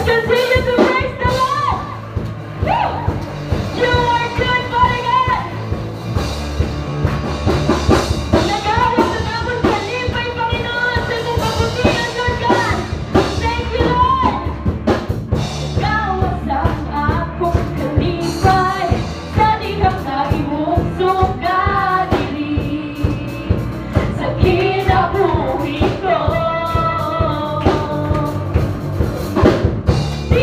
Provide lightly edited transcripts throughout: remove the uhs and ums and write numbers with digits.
Let's continue to praise the Lord. Woo! You are good, Father God. Nag-awit na tapos kalipay, Panginoon, sa iyong kabutihan, Lord God. Thank you, Lord. Ikaw ang akong kalipay, sa dihang na imong sugadiri, sa kinabuhi ko. Di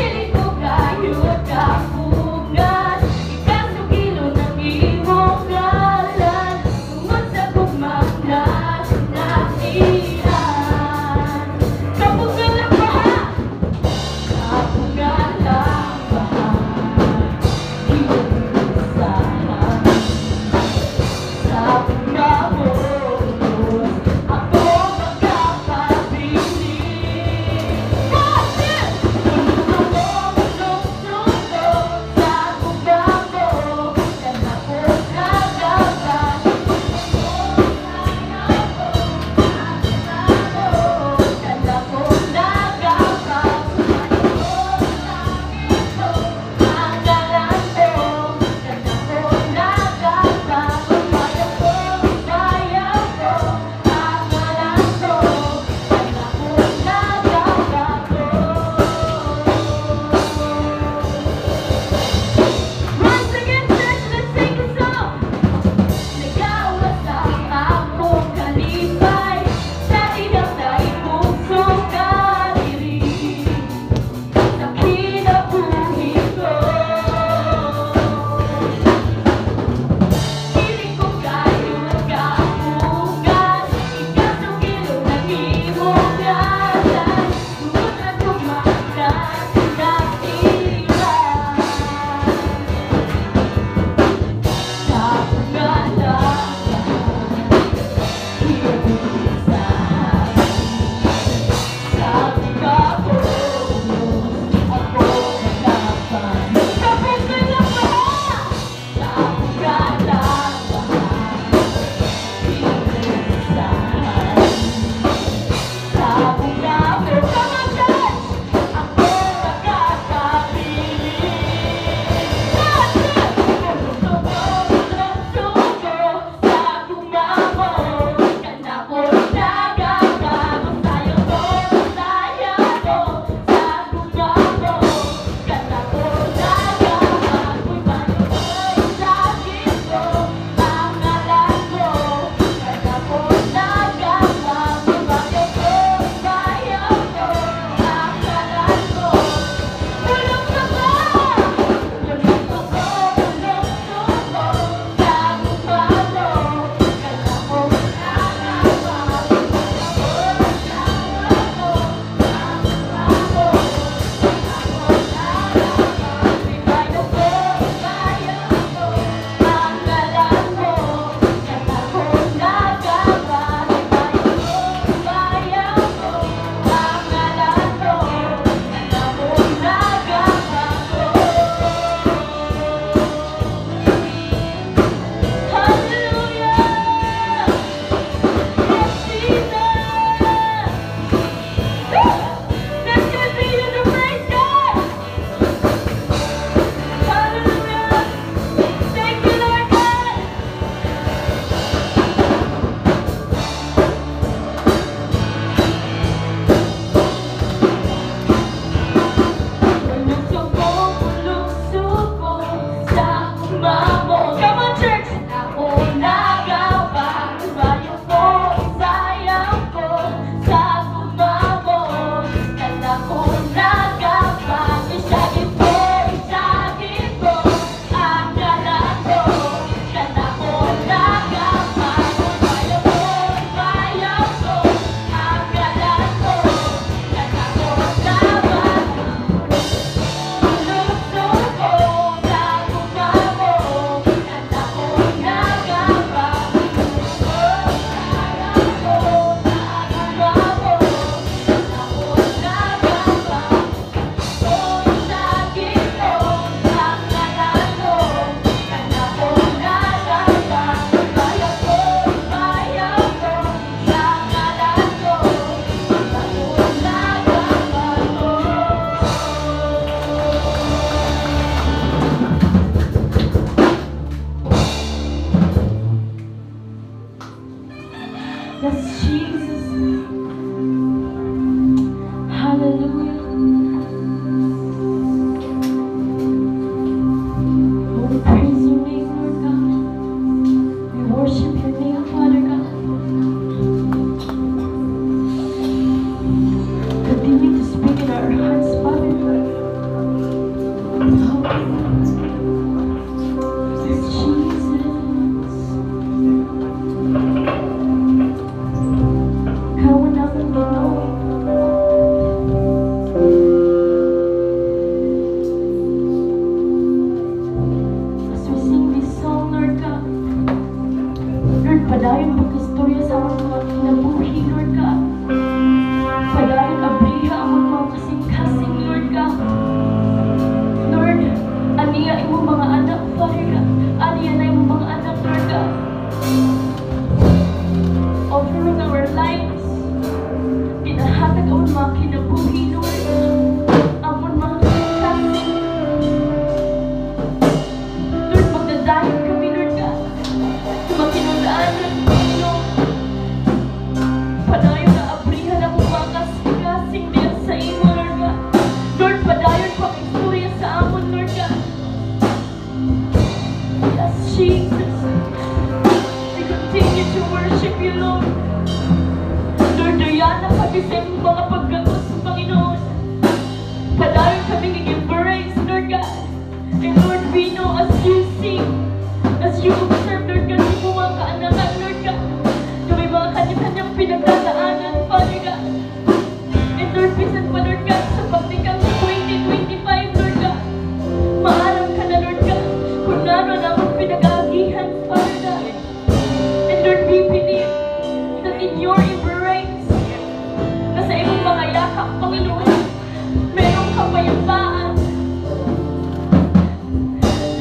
kapayapaan.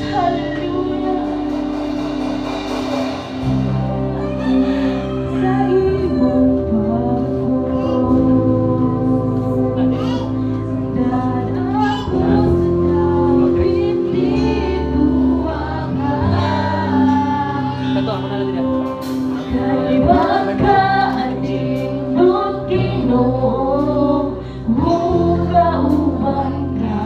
Hallelujah. Sa iyong Tato ako na lang din. kaliwat ka anindot Ginoo, mukauban ka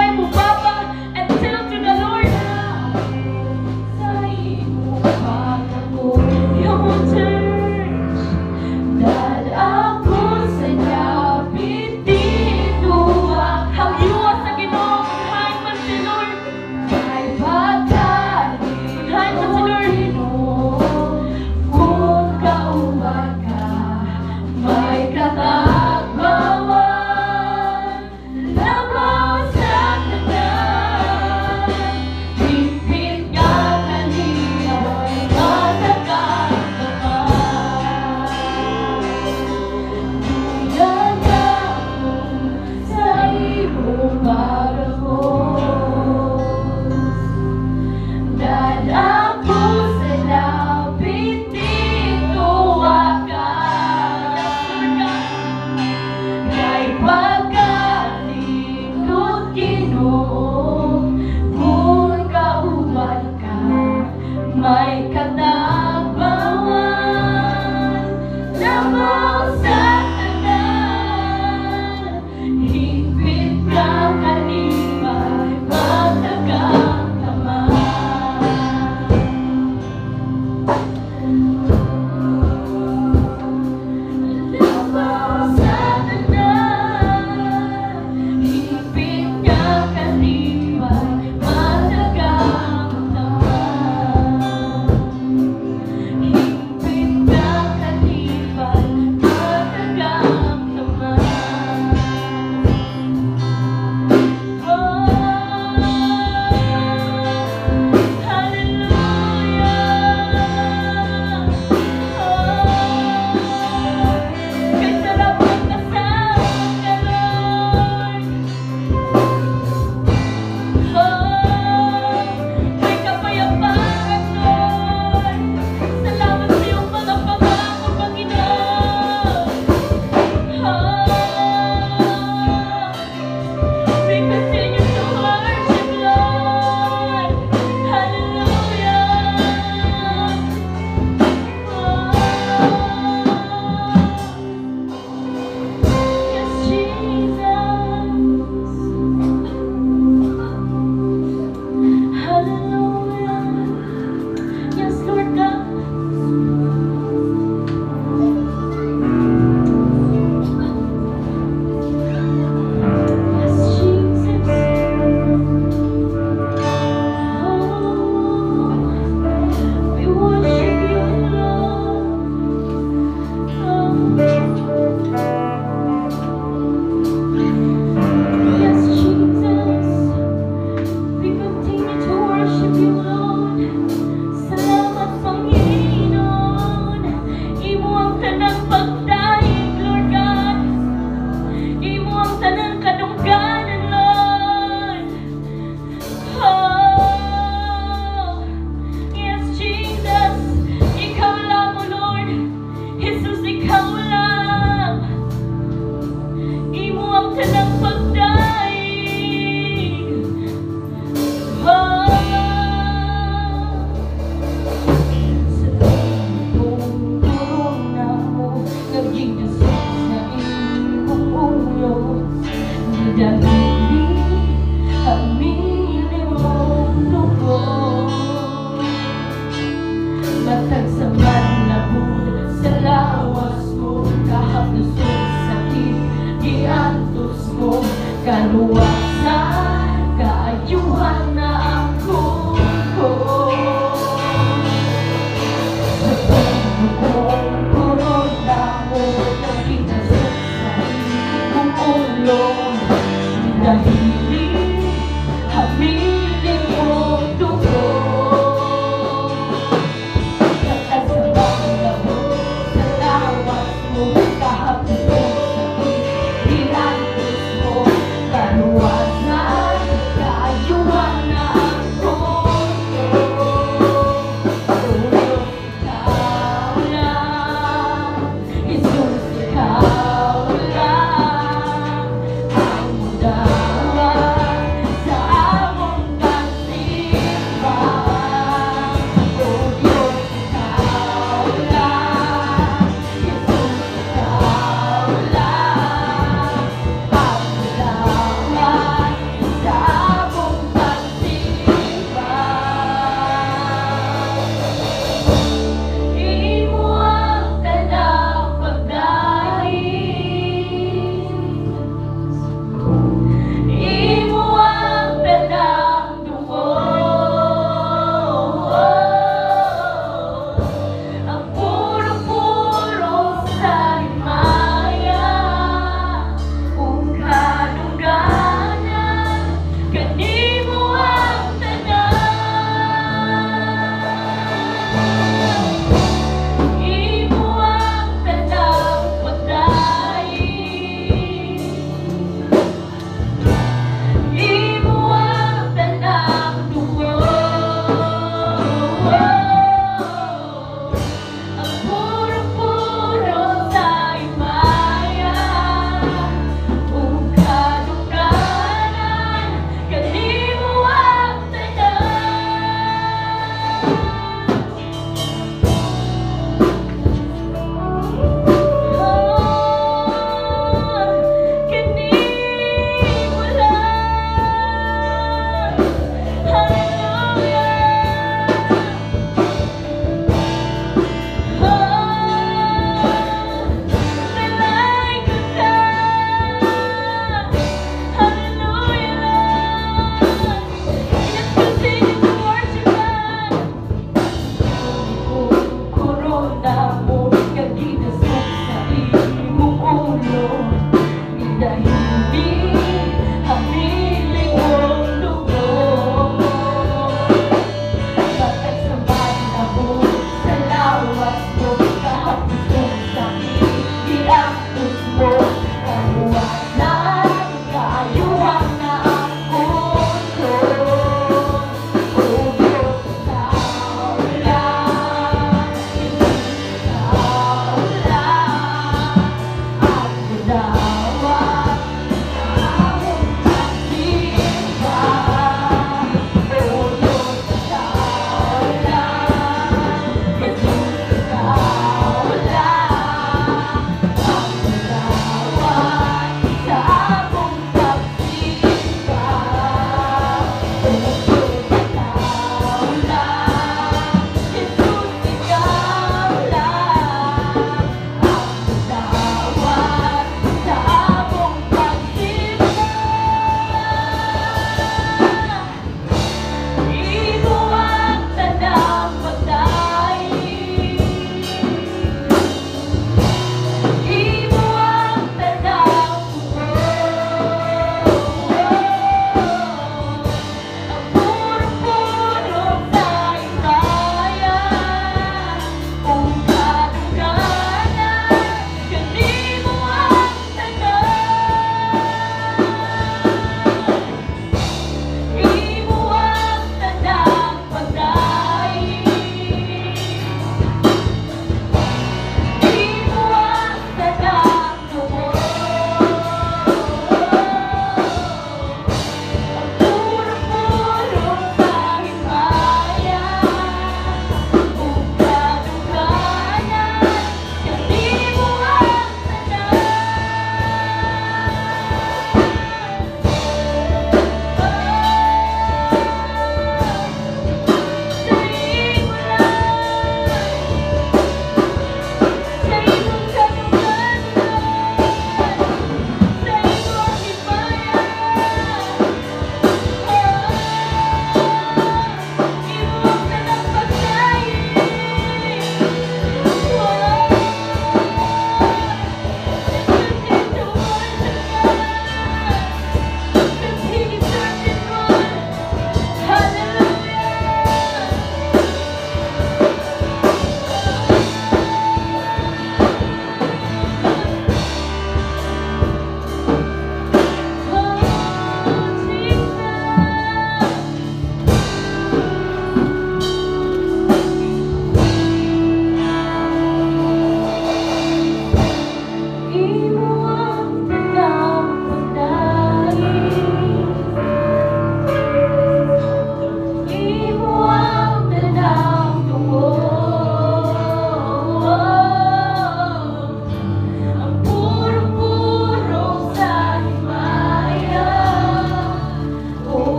buhay mo Papa, and tell to the Lord sa imo pagkako yung church dahil ako sa kapit tinuwa hagyuwa sa Ginoo hay man si Lord may pagkain hay man si Lord kung kauban ka may katagbawan labaw sa tanan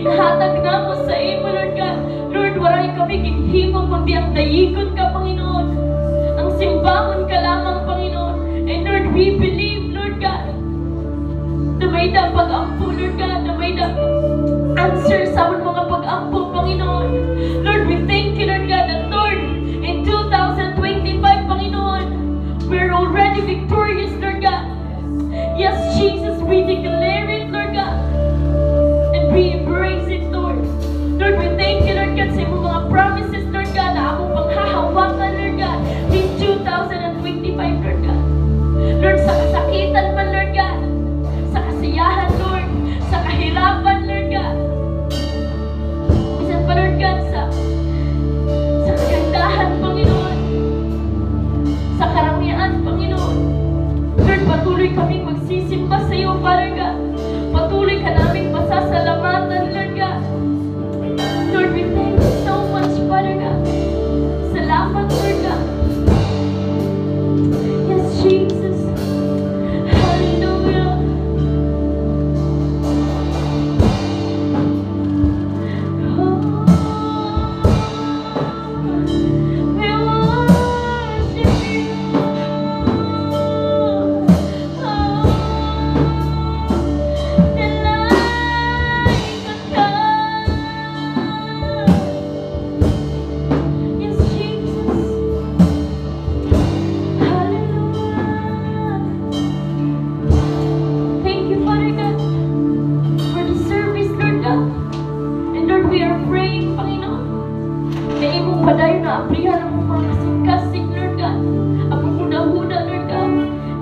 ginhatag na mo sa imo, Lord God. Lord, waray kami ginhimo kundi ang dayikon ka, Panginoon. Ang simbangon ka lamang, Panginoon. And Lord, we believe, Lord God, na may na pag-ampo, Lord God, na may na answer sa among mga pag-ampo, Panginoon. Lord, we thank you, Lord God, that Lord, in 2025, Panginoon, we're already victorious, Lord God. Yes, Jesus, we declare it, Lord God. And we embrace it, Lord. Lord, we thank you, Lord God, sa imong mga promises, Lord God, na among panghahawakan, Lord God, in 2025, Lord God. Lord, sa kasakitan man, Lord God, sa kasiyahan, Lord, sa kahirapan, Lord God. Bisan pa, Lord God, sa kagandahan, Panginoon, sa karamihan, Panginoon. Lord, patuloy kaming magsisimba sa iyo, Father God. Patuloy ka naming pasasalamatan, Lord God. Lord, we thank you so much, Father God. Salamat, Lord God. Yes, Jesus. Hallelujah. We worship you. The light of God. Yes, Jesus. Hallelujah. Thank you, Father God, for the service, Lord God. And Lord, we are praying, Panginoon, na imong padayon na aprihan ang mga kasing-kasing, Lord God. Ang huda-huda, Lord God.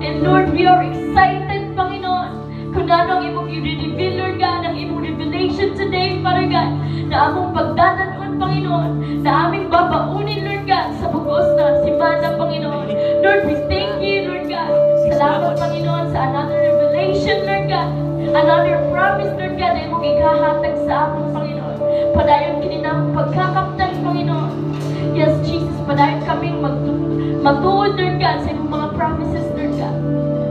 And Lord, we are excited, Panginoon, kung ano ang imong i-reveal, Lord God, ang imong revelation today, Father God, na among pagdadanon, Panginoon, na aming babaunin, Lord God, sa bugos na simana, Panginoon. Lord, we thank you, Lord God. Salamat, Panginoon, sa another revelation, Lord God. Another promise, Lord God, na imong ikahatag sa among, Panginoon. Padayon kininamong pagkakaptan, Panginoon. Yes, Jesus, padayon kaming magtuod, Lord God, sa imong mga promises, Lord God.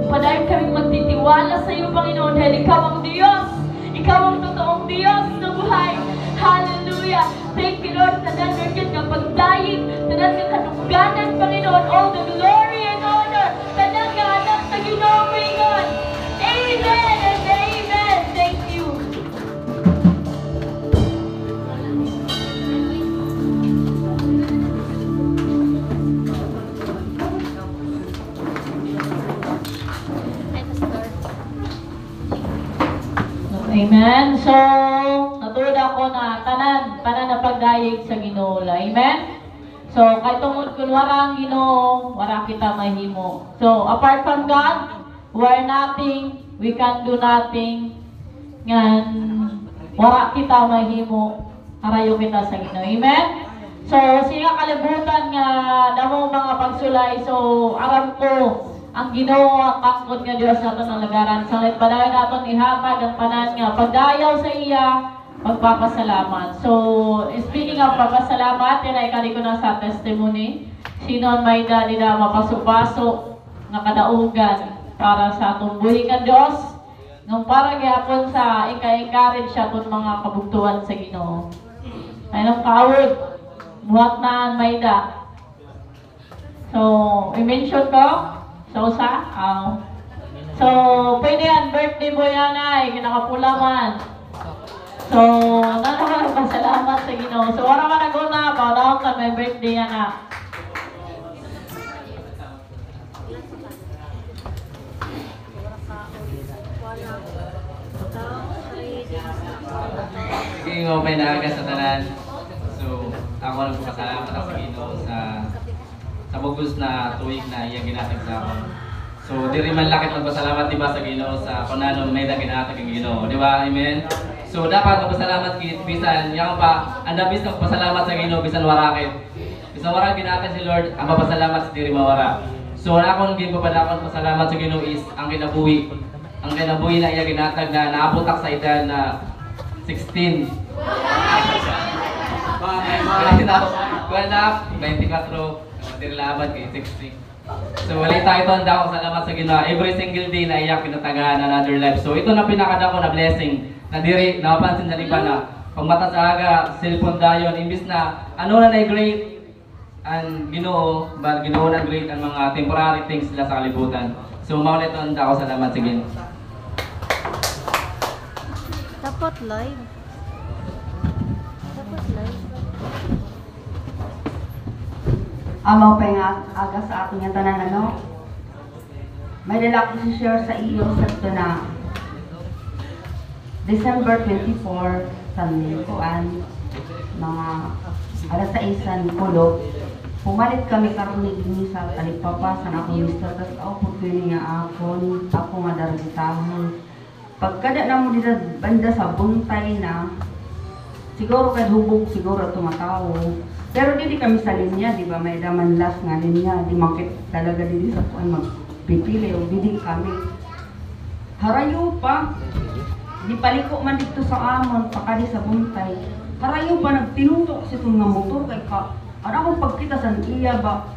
Padayon kaming magtitiwala sa iyo, Panginoon, dahil ikaw ang Diyos. Ikaw ang totoong Diyos na buhay. Hallelujah. Thank you, Lord, tanan, Lord God, ng pagdayig, tanan ng kanungganan, Panginoon, all the glory and honor, tanan ng anak sa Ginoo, Panginoon. Amen and amen. Thank you. Amen. So, natulad ako na tanan na pagdayeg sa Ginoo. Amen. So, kay tungod kun wala ang Ginoo, wala kita mahimo. So, apart from God, we are nothing, we can do nothing. Ngan wala kita mahimo, harayo kita sa Ginoo. Amen. So, siya kalibutan nga damo mga pagsulay. So, aram ko ang Ginoo ang tangkod nga Dios naton ang lagaran. So, padayon naton ihatag ang tanan nga pagdayaw sa iya, magpapasalamat. So, speaking of papasalamat, yan ay kali ko na sa testimony. Sino ang may dali na mapasok-pasok nga kadaugan para sa atong buhi nga Dios. Nung para gyapon sa ika-encourage siya kung mga kabugtuan sa Ginoo. Ay nang kawod, buhat na ang may da. So, i-mention ko. So, so, pwede yan, birthday mo yan ay, kinakapula man. So, salamat sa Ginoo. So, wala ka naguna, bawang ka may birthday yan na. Sige mo, may naaga sa tanan. So, ako nagpapasalamat sa Ginoo sa bugos na tuwig na iyang ginatag sa ako. So, diri man lakit magpasalamat diba sa Ginoo sa kunanong may ginatag ang Ginoo, di ba? Amen. So, dapat magpasalamat kit bisan yang pa andabis ng pasalamat sa Ginoo bisan warakit. Bisan wara ginatag si Lord, ang papasalamat sa diri mawara. So, akong gipapadakon pasalamat sa Ginoo is ang kinabuhi. Ang kinabuhi na iya ginatag na naabutak sa edad na 16. Kuha 24. Laban kay 60. So wala tayo ito ang dako salamat sa Ginoo. Every single day na iyak pinatagahan another life. So ito na pinakadako na blessing na diri napapansin sa iba na Pag mata sa aga, cellphone dayon, imbis na ano na na-great ang Ginoo, but Ginoo na great ang mga temporary things sila sa kalibutan. So maulit on ako salamat sa Ginoo. Dapat live. Dapat live. Amaw pa nga aga sa ating nga tanan ano. May lalaki si share sa iyo sa ito na December 24 sa Kuan mga alas 6 kulog. Pumalit kami karon ni sa talipapa sa akong mister tas ako pud nga ako nga daragitahan. Pagkada na mo dito banda sa buntay na siguro kay hubog siguro tumatawo. Pero dili kami sa linya, di ba? May daman last nga linya, di makit talaga dili sa kuan magpipili o dili kami. Harayo pa. Di paliko man dito sa amon pakadi sa buntay. Harayo pa nagtinuto kasi itong nga motor kay ka. Ano akong pagkita sa iya ba?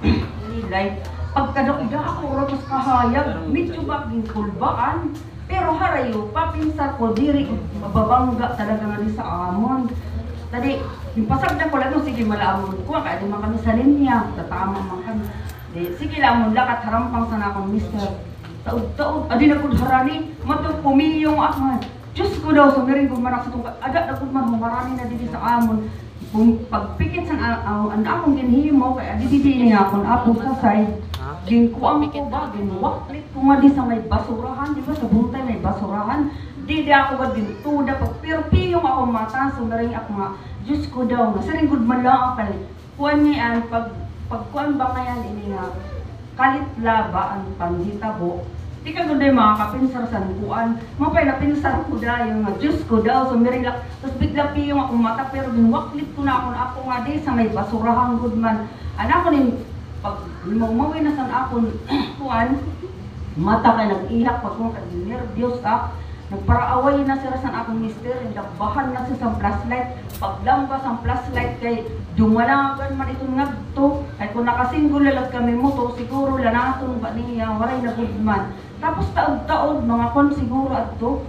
Like, pagkadakida ako rotos kahayag, medyo ba kulbaan. Pero harayo pa pinsa ko diri mababangga talaga nga di sa amon. Tadi, yung pasag na ko lang, sige malaamon ko, kaya di man kami sa linya, tatama man kami. Di, sige lamon, lakat harampang sana akong mister. Taod-taod, adi na kong harani, matong pumiyong ako. Diyos ko daw, sumirin kong manak sa itong, ada na kong marami na dito sa amon. Kung pagpikit sa ang akong ginhimo, kaya di niya akong apong sa side. Ginkuang ko ba, ginwaklit ko nga di sa may basurahan, di ba sa buntay may basurahan. Di ako ba dintuda, pag pirpiyong ako mata, sumirin ako nga, Diyos ko daw, nasaring good man lang ako, kuwan niyan, pagkuwan ba kaya ini nga, kalit laba ang panghitabo, di ka ganda yung mga kapinsar sa kuwan, mapay na pinsar ko daw, yung Diyos ko daw, sumirin lang, tapos bigla piyong akong mata, pero ginwaklit ko na ako nga di sa may basurahan good man, anak ko nin, pag lumawin na sa akong kuwan, mata kay nag-iyak, pag mo kag-nervyos ka, nagparaaway na sila sa akong mister, nagbahan na siya sa flashlight, paglambas ang flashlight kay dumalagan man itong nagto, ay kung nakasinggol lalag kami mo to, siguro lanaton ba niya, waray na gudman. Tapos taod-taod, mga kon siguro ato,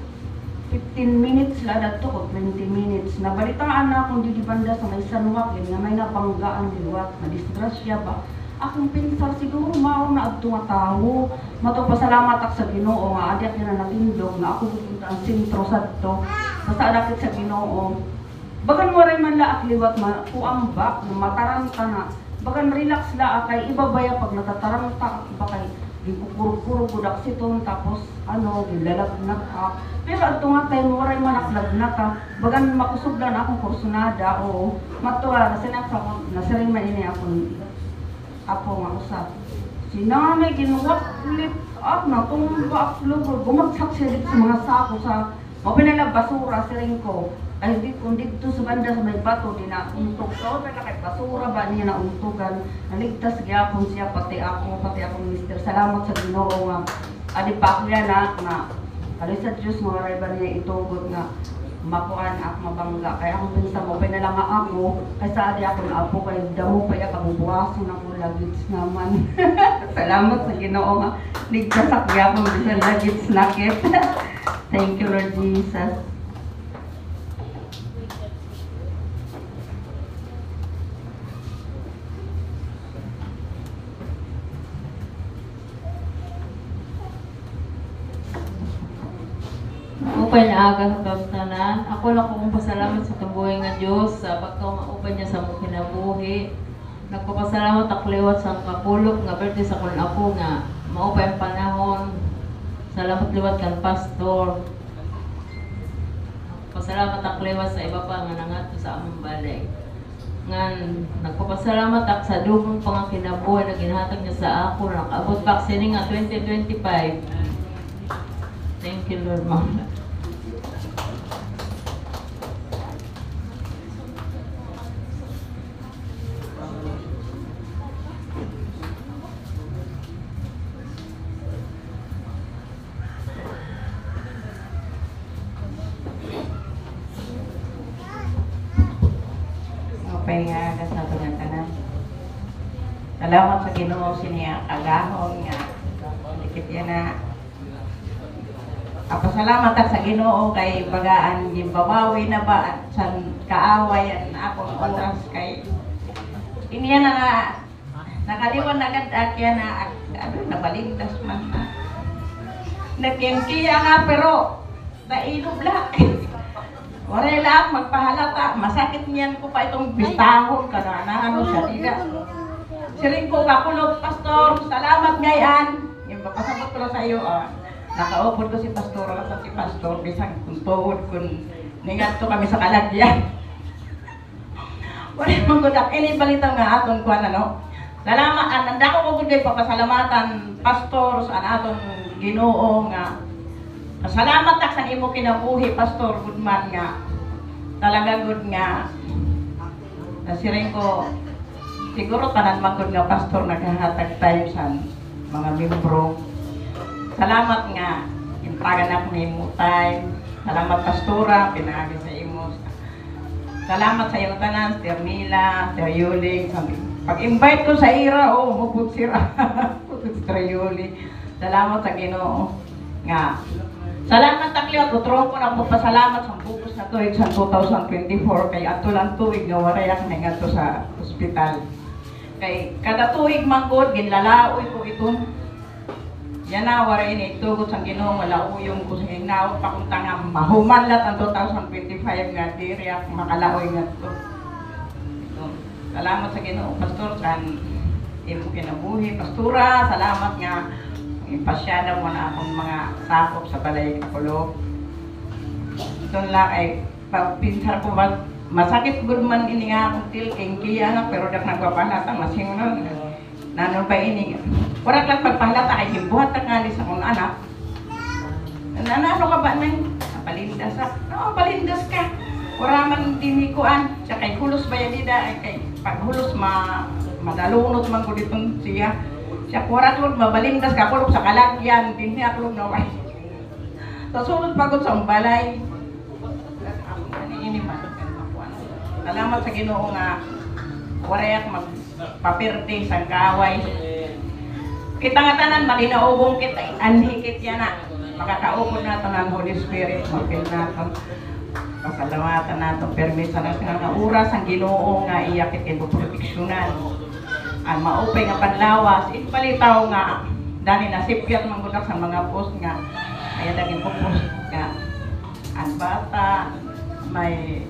15 minutes la dato ko, 20 minutes. Nabalitaan na akong di banda sa may sanwak, nga may napanggaan liwat, na-disgrasya ba. Akong pinsar siguro mao na adto nga tawo. Matupasalamat ak sa Ginoo nga adyak na natindog nga ako pupunta ang sentro sadto. Basta adakit sa Ginoo. Bagan mo ray man la ak liwat kuang ba mataranta na. Bagan relax la kay ibabaya pag natataranta ba kay gipukuro-kuro budak siton tapos ano gilalagnak ka. Pero adto nga time mo ray man ak lagnat ka. Bagan makusugdan akong kursunada o matuwa nasinap sa nasiring man ini akong ako nga usap. Sinamay ginuwak lift up na tumba upload bumagsak siya dito sa mga sako sa mapinala basura siring ko. Ay di kung dito sa banda sa may bato di na untok. So pala kay basura ba niya na untugan. Naligtas gyapon siya pati akong mister. Salamat sa Ginoo nga adi pa ako yan na ali sa Diyos mo ray ba niya itugot nga makuan ako mabangga kaya akong pinsa mo na lang ako kaysa adi ako na apo kay damo pa ya kabubuhason ako lagits naman. Salamat sa Ginoo nga nigkasak gyapon bisan lagits nakit. Thank you Lord Jesus. Upay na aga sa tanan. Ako lang kong pasalamat sa tubuhay nga Diyos sa pagkaupay niya sa mong kinabuhi. Nagpapasalamat ak liwat sa kapulok nga birthday sa kong apo nga maupay ang panahon. Salamat liwat kan pastor. Pasalamat ak liwat sa iba pa nga nangato sa among balay. Ngan nagpapasalamat ak sa dugong pang kinabuhi na ginhatag niya sa ako na nakaabot vaccine nga 2025. Thank you Lord Mama. Nga sa tanan. Salamat sa Ginoo siniya agahon nga dikit yan na Pasalamat ak sa Ginoo kay bagaan gimbabawi na ba at sa kaaway ang akong oras kay iniya na nakaliwan na kadakya na nabaligtas man na nagkengkiya nga pero nailog lahat. Wala lang magpahalata, masakit niyan ko pa itong bistahon ka na ano siya, diga. Siring ko kakulog, Pastor, salamat ngayon. Yung papasabot ko lang sa iyo, nakaupod ko si Pastor, at si Pastor, bisang kung tuhod, kung ningat to kami sa kalagyan. Wala mong kudak, balita nga atong kuwan, ano. Salamat, nanda ko kung kay papasalamatan, Pastor, sa atong Ginoo nga. Salamat tak sa imo kinabuhi, Pastor Goodman nga. Talaga good nga. Siring ko, siguro tanan man good nga, Pastor, naghahatag tayo sa mga membro. Salamat nga, impagan ako ni imo time. Salamat, Pastora, pinagi sa imo. Salamat sa iyong tanan, Sir Mila, Sir Yuling. Pag-invite ko sa ira, muput sira. Muput Sir Yuling. Salamat sa Ginoo nga. Salamat takliot, utro ko na magpasalamat sa bukos na tuig sa 2024 kay ato lang tuig nga warayak na nga to sa ospital. Kay kada tuig manggod, ginlalaoy ko itong yan na, waray ni itugot sa Ginoo, malauyong ko sa hinaw, pakunta nga mahuman lahat ang 2025 nga, diriyak makalaoy nga to. Salamat sa Ginoo, Pastor, kan imo kinabuhi, Pastora, salamat nga. Ipasyada mo na akong mga sakop sa balay kakulog. Doon lang ay pagpinsar ko ba, masakit good man ini nga akong tilking kaya nga pero dak nagpapahalata masing nun. Nanon pa ini. Wala lang pagpahalata ay gibuhat na nga sa akong anak. Ano ka ba nang palindas ka? Oo, palindas ka. Wala man dinikuan. Siya kay hulos ba yan nida ay kay paghulos madalunot man ko ditong siya. Siya kurat mo, mabalindas ka kulog sa kalagyan, hindi ako na way. Tasunod pagod sa balay. Salamat sa Ginoo nga, warayak magpapirte sa kaway. Kita nga tanan, malinaubong kita, anhikit yan na. Makakaupod natin ang Holy Spirit, mapil natin. Pasalamatan natin, permisa natin nga oras ang Ginoo nga iyakit yung proteksyonan. Ang maupay nga panlawas, ipalitaw nga dani na sipyat manggudak sa mga post nga ay daging post nga ang bata may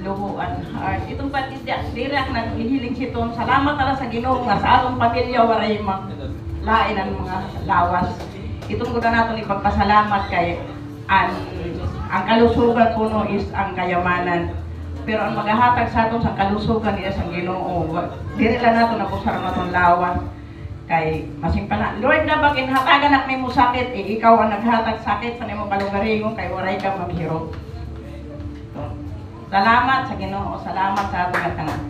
luhuan heart itong patidak naghihiling siton salamat ala sa Ginoo nga sa atong pamilya waray lain ang mga lawas itong guda naton ipagpasalamat kay ang kalusugan kuno is ang kayamanan. Pero ang maghahatag sa aton sa kalusugan niya sa Ginoo, dili lang nato nabusar naton lawan kay masimpana. Lord na bagin hatagan nak nimo sakit, ikaw ang naghatag sakit sa nimo kalugaringon kay waray ka maghiro. So, salamat sa Ginoo, salamat sa aton tanan.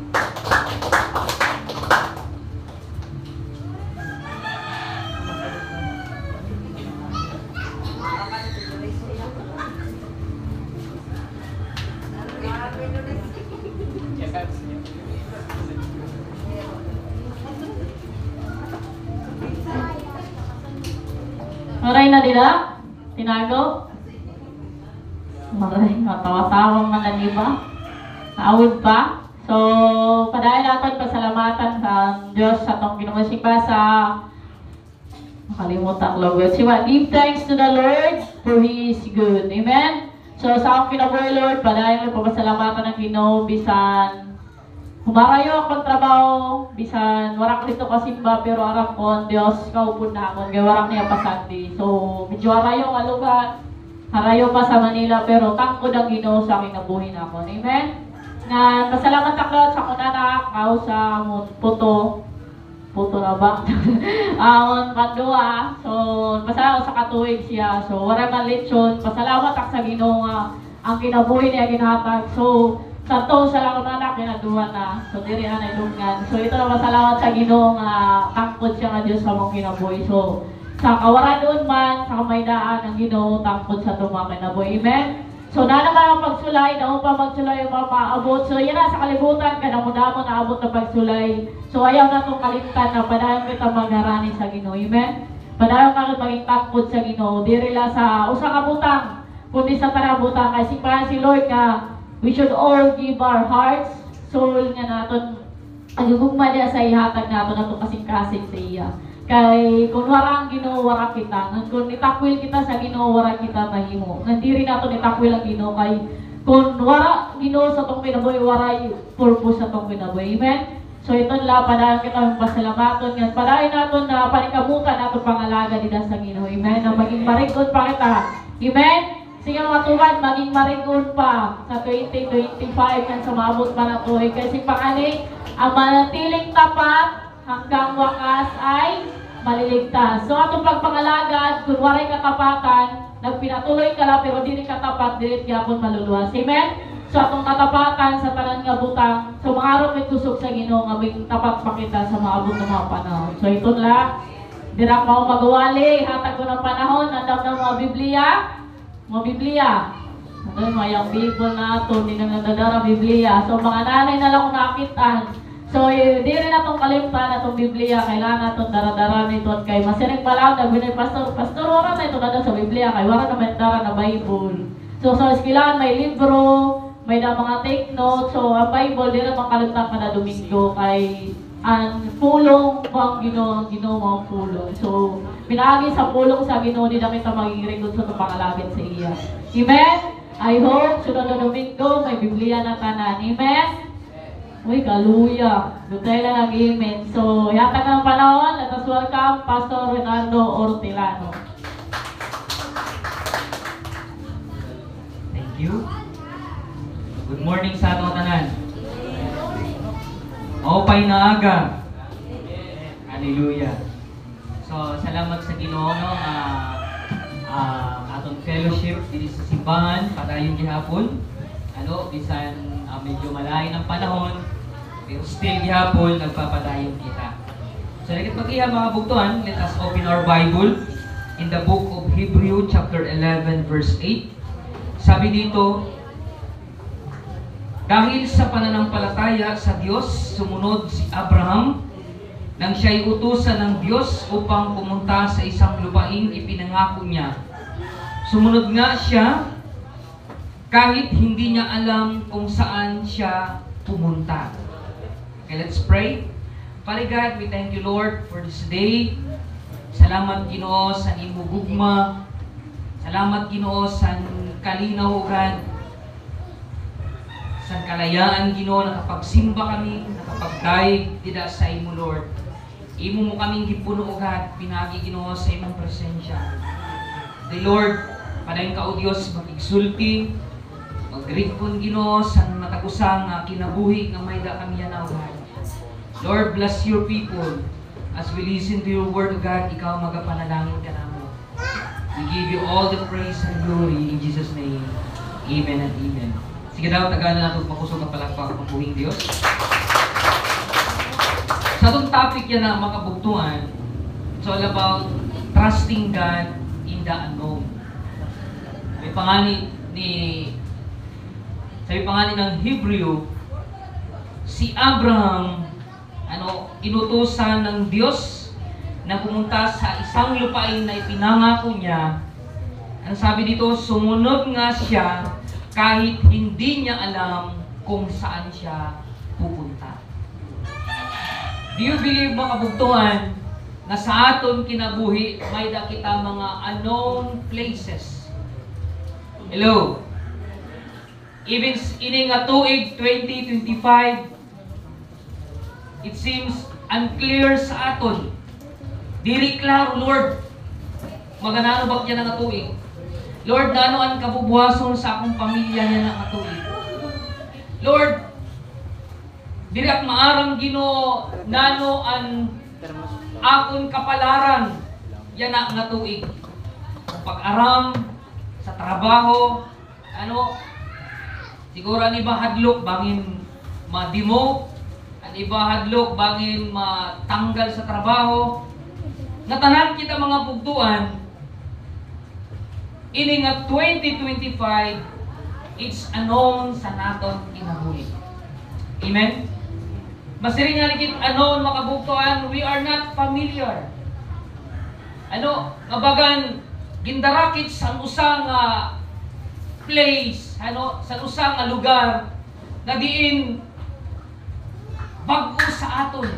Maray na dila? Tinago? Maray, matawa-tawang mga iba. Naawid pa. So, padayon natin pasalamatan sa Diyos sa itong ginumusika sa makalimutan ko Lord. Siwa, give thanks to the Lord for He is good. Amen? So, sa akong kinabuhi Lord, padayon ko pasalamatan ng Ginoo bisan humarayo akong trabaho, bisan warak dito kasimba, pero aram ko, Diyos, kaupod na akong, kaya warak niya pasandi. So, medyo harayo nga lugar, harayo pa sa Manila, pero tangkod ang Ginoo sa aking nabuhin ako. Amen? Na pasalamat ako sa akong anak, kao sa puto na ba? Amon pandua. So, pasalamat sa katuig siya. So, wala man lechon, pasalamat ako sa Ginoo nga, ang kinabuhin niya ginhatag. So, sa to sa lang anak kinaduwa na. So diri ana ilungan. So ito na masalamat sa Ginoo nga tangkod siya nga Dios sa mong kinabuhi. So sa kawaradon man sa kamaydaan ang Ginoo tangkod sa tumang kinabuhi. Amen. So na naman ang pagsulay, na pa magsulay ang mapaabot. So yan na sa kalibutan kanang mudamo na abot na pagsulay. So ayaw na tong kalimtan na padayon kita magharani sa Ginoo. Amen. Padayon ka maging takot sa Ginoo, diri la sa usa ka butang, kundi sa tanang butang kay sipahan si Lord nga we should all give our hearts, soul nga naton agugma diya sa ihatag naton ato kasing-kasing sa iya. Kay kung wara ang Ginoo wara kita, kung itakwil kita sa Ginoo wara kita mahimo. Nandiri naton itakwil ang Ginoo kay kung wara Ginoo sa tong kinabuhi wara purpose sa tong kinabuhi. Amen. So ito la padayon kita pasalamaton nga padayon naton na panikabukan nato pangalaga dida sa Ginoo. Amen. Na maging marigod pa kita. Amen. Sige mga tuwan, maging marigod pa sa 2025 kan sa maabot pa na to. Kasi pakani ang manatiling tapat hanggang wakas ay maliligtas. So atong pagpangalagad, kung waray katapatan, nagpinatuloy ka lang pero dili katapat, dili gyapon maluluwas. Amen. So atong katapatan sa tanan nga butang, so maarong may kusog sa Ginoo nga may tapat pa kita sa maabot ng mga panahon. So ito la, dira ko magawali, hatag ko ng panahon, andam ng mga Biblia, ano yung Bible na ito, hindi na nadadara Biblia. So mga nanay na lang kung nakitaan. So di rin na itong kalimtan itong Biblia, kailangan itong daradara nito at kay masinig pala, nagbunay pastor, wala na ito na sa Biblia, kay wala naman dara na Bible. So sa eskilan may libro, may na mga take notes, so ang Bible, di naman kalimtan ka na Domingo, kay ang pulong ang Ginoo ang pulong. So pinagi sa pulong sa Ginoo, di na kita maging record sa pangalagin sa iya. Amen? I hope sunod na Domingo may Biblia na tanan. Amen? Uy, kaluya. Dutay lang ang amen. So, yatag ng panahon. Let us welcome Pastor Renaldo Ortilano. Thank you. Good morning sa atong tanan. Maupay na aga. Hallelujah. So, salamat sa Ginoo no, atong fellowship dito sa simbahan padayon gihapon. Bisan medyo malayo ng panahon, pero still gihapon nagpapadayon kita. So, lagit mag-iha mga bugtuhan, let us open our Bible in the book of Hebrew chapter 11 verse 8. Sabi dito, dahil sa pananampalataya sa Diyos, sumunod si Abraham nang siya'y utusan ng Diyos upang pumunta sa isang lupaing ipinangako niya. Sumunod nga siya kahit hindi niya alam kung saan siya pumunta. Okay, let's pray. Father God, we thank you, Lord, for this day. Salamat, Ginoo, sa imo gugma. Salamat, Ginoo, sa kalinaw, God. Sa kalayaan, Ginoo, nakapagsimba kami, nakapagdaig dida sa imo, Lord. Imo mo kaming gipuno, God, pinagi, Ginoo, sa imong presensya. The Lord, padayon ka, O Diyos, magigsulti, magrigpon, Ginoo, sa matagusang kinabuhi nga may da kami yan, God. Lord, bless your people. As we listen to your word, O God, ikaw magapanalangin ka namo. We give you all the praise and glory in Jesus' name. Amen and amen. Sige daw, tagalan natin makusog ang palakpak ng buhing Diyos. Sa itong topic yan na makabugtuan, it's all about trusting God in the unknown. May pangani ng Hebrew, si Abraham, inutusan ng Diyos na pumunta sa isang lupain na ipinangako niya. Ang sabi dito, sumunod nga siya kahit hindi niya alam kung saan siya pupunta. Do you believe, mga kabugtuhan, na sa aton kinabuhi may dakita mga unknown places? Hello? Even ining tuig 2025, it seems unclear sa aton. Dili klaro, Lord, maganano ba kaya nga tuig? Lord, nano ang kabubuhason sa akong pamilya niya na katuig? Lord, dili ak maarang Ginoo, nano ang akong kapalaran yan na nga tuig? Pag-aram sa trabaho, siguro ang iba hadlok bangin ma-demote, ang iba hadlok bangin matanggal sa trabaho. Natanan kita mga bugtuan, ini nga 2025, it's unknown sa naton kinabuhi. Amen? Masiring nga ligid unknown, makabugtuan, we are not familiar. ano, nga bagan gindarakit sa usang place, ano, sa usang lugar na diin bago sa aton.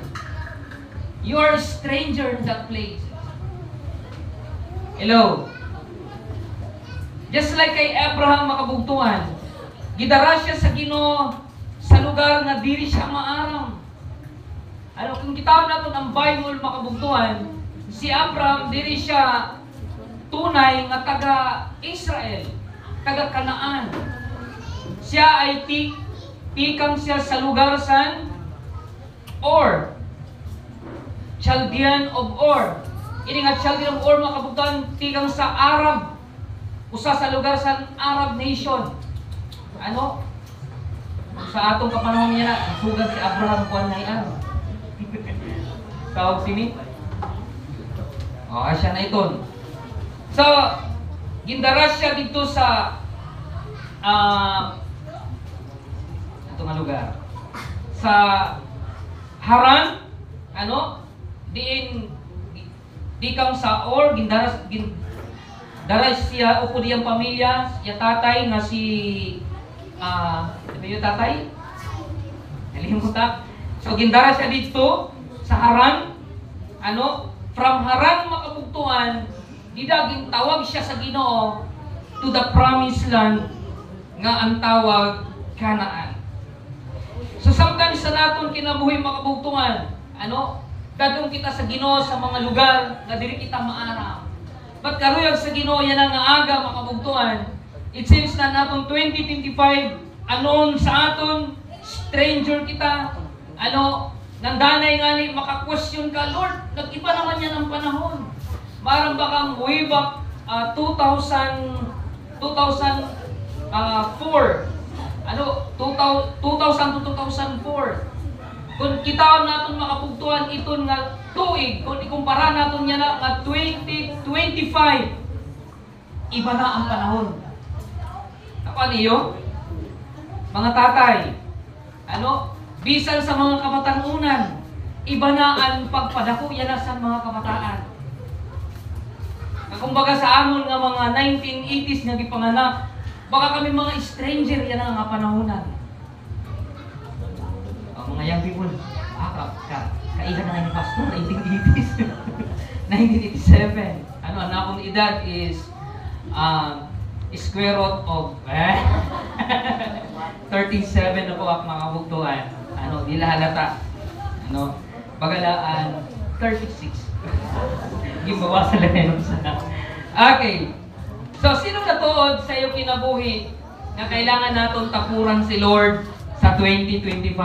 You are a stranger in that place. Hello. Just like kay Abraham makabugtuan, gidara siya sa Ginoo sa lugar nga dili siya maaram. Ano, kung kita naton ang Bible makabugtuan, si Abraham dili siya tunay nga taga Israel, taga Kanaan. Siya ay pikang siya sa lugar san Or, Chaldean of Or. Ini nga Chaldean of Or makabugtuan tikang sa Arab. Usa sa lugar sa Arab nation. Ano? Sa atong kapanahon niya na, sugat si Abraham kuan na ano. Tawag sini. Siya na iton. So, gindara siya dito sa ito nga lugar. Sa Haran, ano? Di kang sa Or, dara siya upo diyang pamilya, siya tatay nga si yung tatay? Nalimutan. So gindara siya dito sa Haran. Ano? From Haran makabugtuan, didaging tawag siya sa Ginoo to the promised land nga ang tawag Canaan. So sometimes sa naton kinabuhi makabugtuan, ano? Dadong kita sa Ginoo sa mga lugar nga dili kita maaram. But karuyag sa Ginoo yan nga aga makabugtuan. It seems na natong 2025 anon sa aton stranger kita. Ano, nandanay nga ni maka-question ka, Lord, nag-iba naman yan ang panahon. Marang bakang way back 2004. Ano, 2000 to 2004. Kung kita natin makapugtuan ito nga tuig, kung ikumpara natin niya na nga 2025, iba na ang panahon. Ako niyo, mga tatay, ano, bisan sa mga kabatanunan, iba na ang pagpadako yan sa mga kabataan. Kumbaga sa amon nga mga 1980s nga gipanganak, baka kami mga stranger yan ang nga panahonan. Mga young people, kailan na ngayon pastor, 1980s. 1987. Ano, ang akong edad is square root of 37 na po ang mga bugtuan. Ano, di halata. Ano, bagalaan 36. Gibawasan lang yun sana. Okay. So, sino natuod sa iyo kinabuhi na kailangan naton tapuran si Lord sa 2025?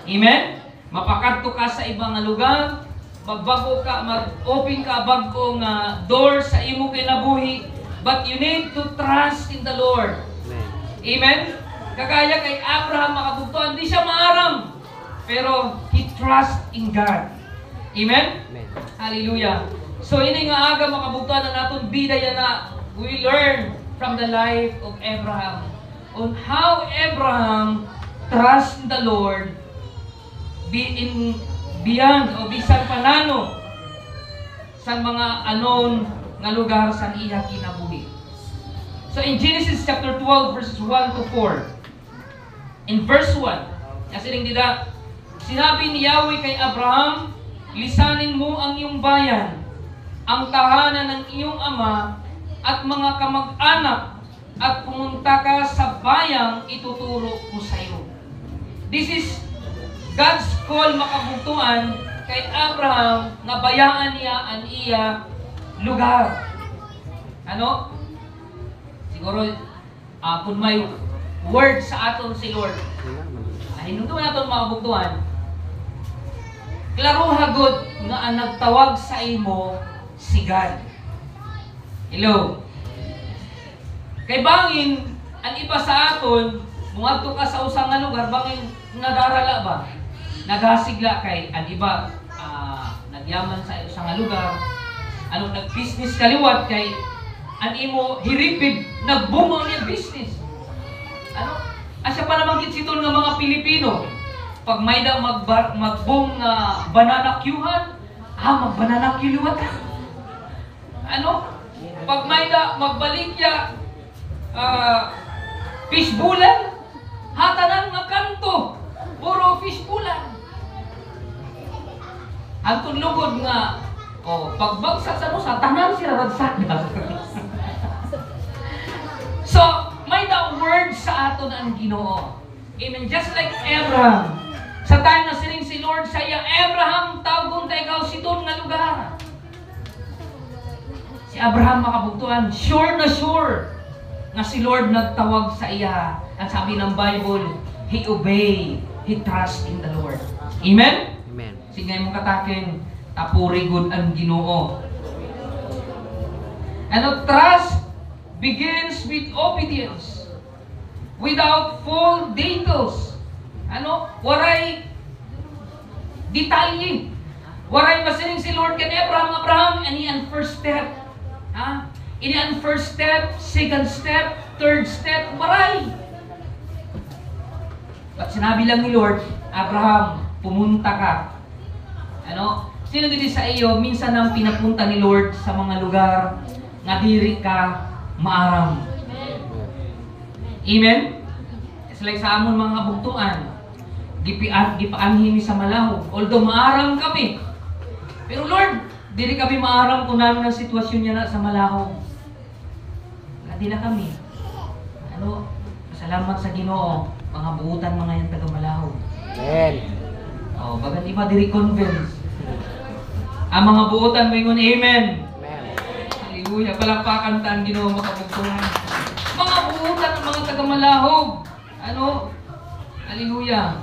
Amen? Mapakadto ka sa ibang lugar, magbago ka, mag-open ka bagong door sa imo kinabuhi, but you need to trust in the Lord. Amen? Kagaya kay Abraham makabugtuan, di siya maaram, pero he trust in God. Amen? Hallelujah. So ini nga aga makabugtuan na naton bida yan na we learn from the life of Abraham on how Abraham trust in the Lord beyond o bisan panano sa mga anon nga lugar sa iya kinabuhi. So in Genesis chapter 12 verses 1 to 4. In verse 1, kasi ning dida sinabi ni Yahweh kay Abraham, lisanin mo ang iyong bayan, ang tahanan ng iyong ama at mga kamag-anak at pumunta ka sa bayang ituturo ko sa iyo. This is God's call makabugtuan kay Abraham nga bayaan niya ang iya lugar. Ano? Siguro kung may word sa aton si Lord. Hinunto naton makabugtuan. Klaro hagod nga ang nagtawag sa imo si God. Hello. Kay bangin ang iba sa aton, muadto ka sa usang nga lugar, bangin nadarala ba? Nagasigla kay ang iba nagyaman sa isang lugar, anong nag-business kaliwat kay ang imo hiripid nagboom niya business. Ano? Asya pa naman kititol ng mga Pilipino. Pag may da magboom na banana queuehan, Magbananak kiliwat ka. Ano? Pag may magbalik ya, fishbulan, hatanan nga kanto, puro fishbulan. Antong lugod nga, pagbagsak sa sa tanan sila ragsaga. So, may the word sa aton ang Ginoo. Amen. Just like Abraham. Sa time na sining si Lord sa iya, Abraham, tawgon ta ikaw siton nga lugar. Si Abraham makabugtuan, sure na sure nga si Lord nagtawag sa iya. Ang sabi ng Bible, he obey, he trust in the Lord. Amen? Amen. Sige mo katakin, tapuri good ang Ginoo. And trust begins with obedience. Without full details. Waray detalye. Waray masining si Lord kan Abraham, and iyan first step. Iyan first step, second step, third step, waray. At sinabi lang ni Lord, Abraham, pumunta ka. Sino dito sa iyo, minsan nang pinapunta ni Lord sa mga lugar nga diri ka maaram. Amen? It's like sa amon mga kabugtuan, gipaanhin sa malahog. Although maaram kami, pero Lord, diri kami maaram kung namin ang sitwasyon niya na sa malahog. Kadila kami. Salamat sa Ginoo, mga buutan mga yan taga malahog. Amen. Bagat iba diri convince. Ang mga buutan maingon amen. Amen. Hallelujah. Palakpakan ta ang Ginoo makabugtuan. Mga buutan ng mga taga malahog. Hallelujah.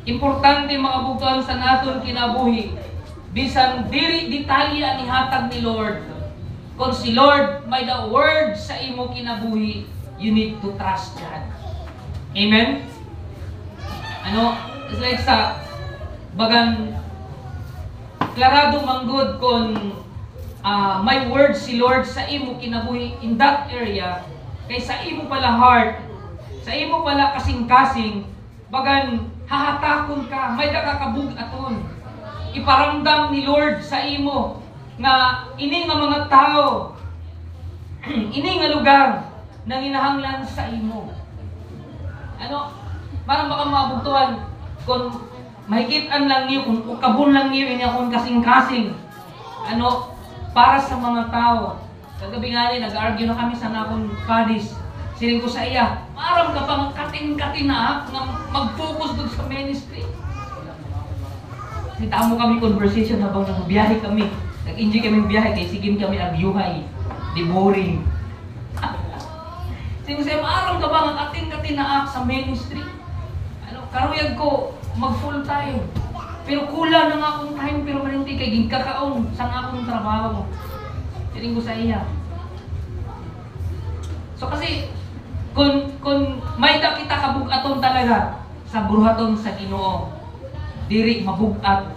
Importante mga bugtuan sa naton kinabuhi. Bisan diri detalya ni hatag ni Lord. Kung si Lord may the word sa imo kinabuhi, you need to trust God. Amen? It's like sa bagang klarado manggod kung may word si Lord sa imo kinabuhi in that area, kay sa imo pala heart, sa imo pala kasing-kasing, bagan hahatakon ka, may kakabug-aton. Iparamdam ni Lord sa imo nga ini nga mga tao, ini nga lugar na ginahanglan sa imo. Parang baka mabugtuan kung mahikitan lang niyo, kung ukabon lang niyo ini akong kasing-kasing. Para sa mga tao. Kagabi nga rin, nag-argue na kami sa nakong kadis. Siling ko sa iya, parang ka pang kating-kating na mag-focus doon sa ministry. Nitamo kami conversation habang nagbiyahe kami. Nag-enjoy kami biyahe, kaya sigin kami agyuhay. Di boring. Siling ko sa iya, parang ka pang kating-kating na sa ministry. Karuyag ko, mag-full time. Pero kulang na nga akong time, pero malinti kay gigkakaon sa akong trabaho. Siling ko sa iya. So kasi, kung may kita kabug-aton talaga sa buhaton sa Ginoo, diri mabugat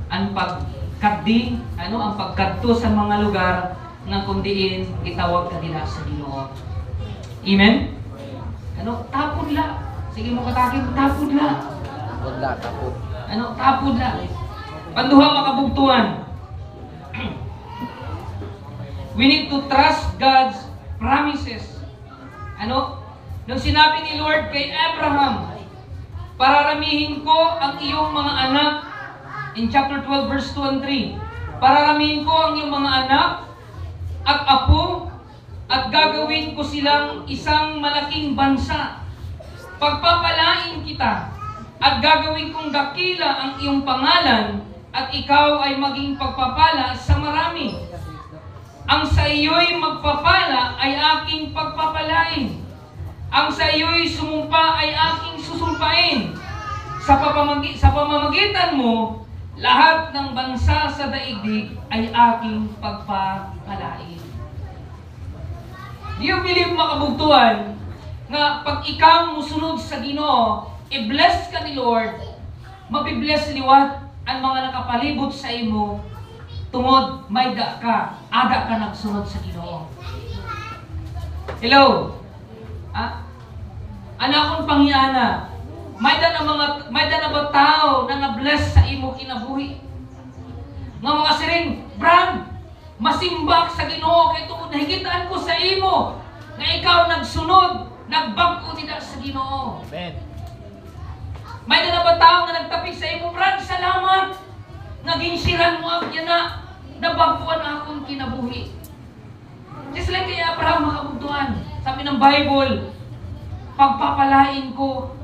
ang pagkaddi, ang pagkadto sa mga lugar nga kundiin gitawag kanila sa Ginoo. Amen. Tapod la. Sige mo katakin, tapod la. Tapod. Tapod la. Panduha makabugtuan. We need to trust God's promises. Nung sinabi ni Lord kay Abraham, pararamihin ko ang iyong mga anak, in chapter 12 verse 2 and 3, pararamihin ko ang iyong mga anak at apo at gagawin ko silang isang malaking bansa. Pagpapalain kita at gagawin kong dakila ang iyong pangalan at ikaw ay maging pagpapala sa marami. Ang sa iyo'y magpapala ay aking pagpapalain. Ang sa iyo'y sumumpa ay aking susumpain. Sa pamamagitan mo, lahat ng bansa sa daigdig ay aking pagpapalain. Do you believe makabugtuan nga pag ikaw musunod sa Ginoo, i-bless ka ni Lord, mabibless liwat ang mga nakapalibot sa imo, tungod may ada ka nagsunod sa Ginoo. Hello? Anakong pangyana, may da na ba tao na na-bless sa imo kinabuhi? nga mga siring, Brad, masimbak sa Ginoo kay tungod nahikitaan ko sa imo nga ikaw nagsunod, nagbag-o nila sa Ginoo. Amen. May nanabataw nga nagtapik sa imo, Brad, salamat. Naging siran mo ang na nabaguan akong kinabuhi. Just like kay Abraham makabugtuan. Sabi ng Bible, pagpapalain ko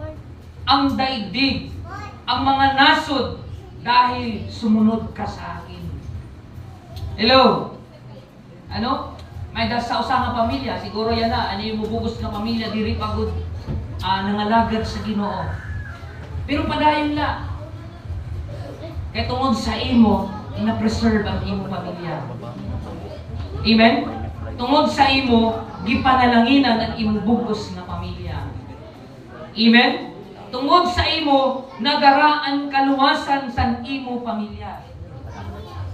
ang daigdig, ang mga nasod dahil sumunod ka sa akin. Hello? Ano? May sa usa nga pamilya, siguro yan na, ano yung mubugos nga pamilya, diri pagod nangalagad sa Ginoo. Pero padayon la, kaya tungod sa imo, na-preserve ang imo pamilya. Amen? Tungod sa imo, gipanalanginan ang imo bugos nga pamilya. Amen? Tungod sa imo, nagaraan kaluwasan sa imo pamilya.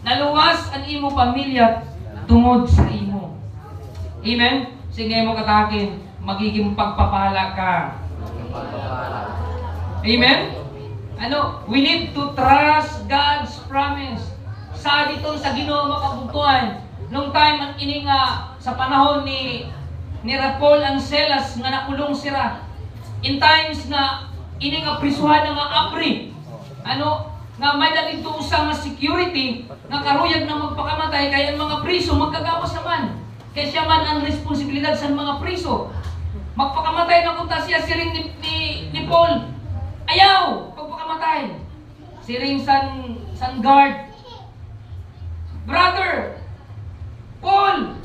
Naluwas ang imo pamilya tungod sa imo. Amen? Sige mo katakin, magiging pagpapala ka. Amen? Ano? We need to trust God's promise. Sa dito sa Ginoo makabugtuan, nung time ang ini nga sa panahon ni Paul ang Silas nga nakulong sira. In times na ini nga prisuhan nga apri. Ano? Nga may dito usa nga security nga karuyag na magpakamatay kaya ang mga priso magkagawas naman. Kaya siya man ang responsibilidad sa mga priso. Magpakamatay na kunta siya siring ni Paul. Ayaw! Pagpakamatay. Siring san guard. Brother! Paul!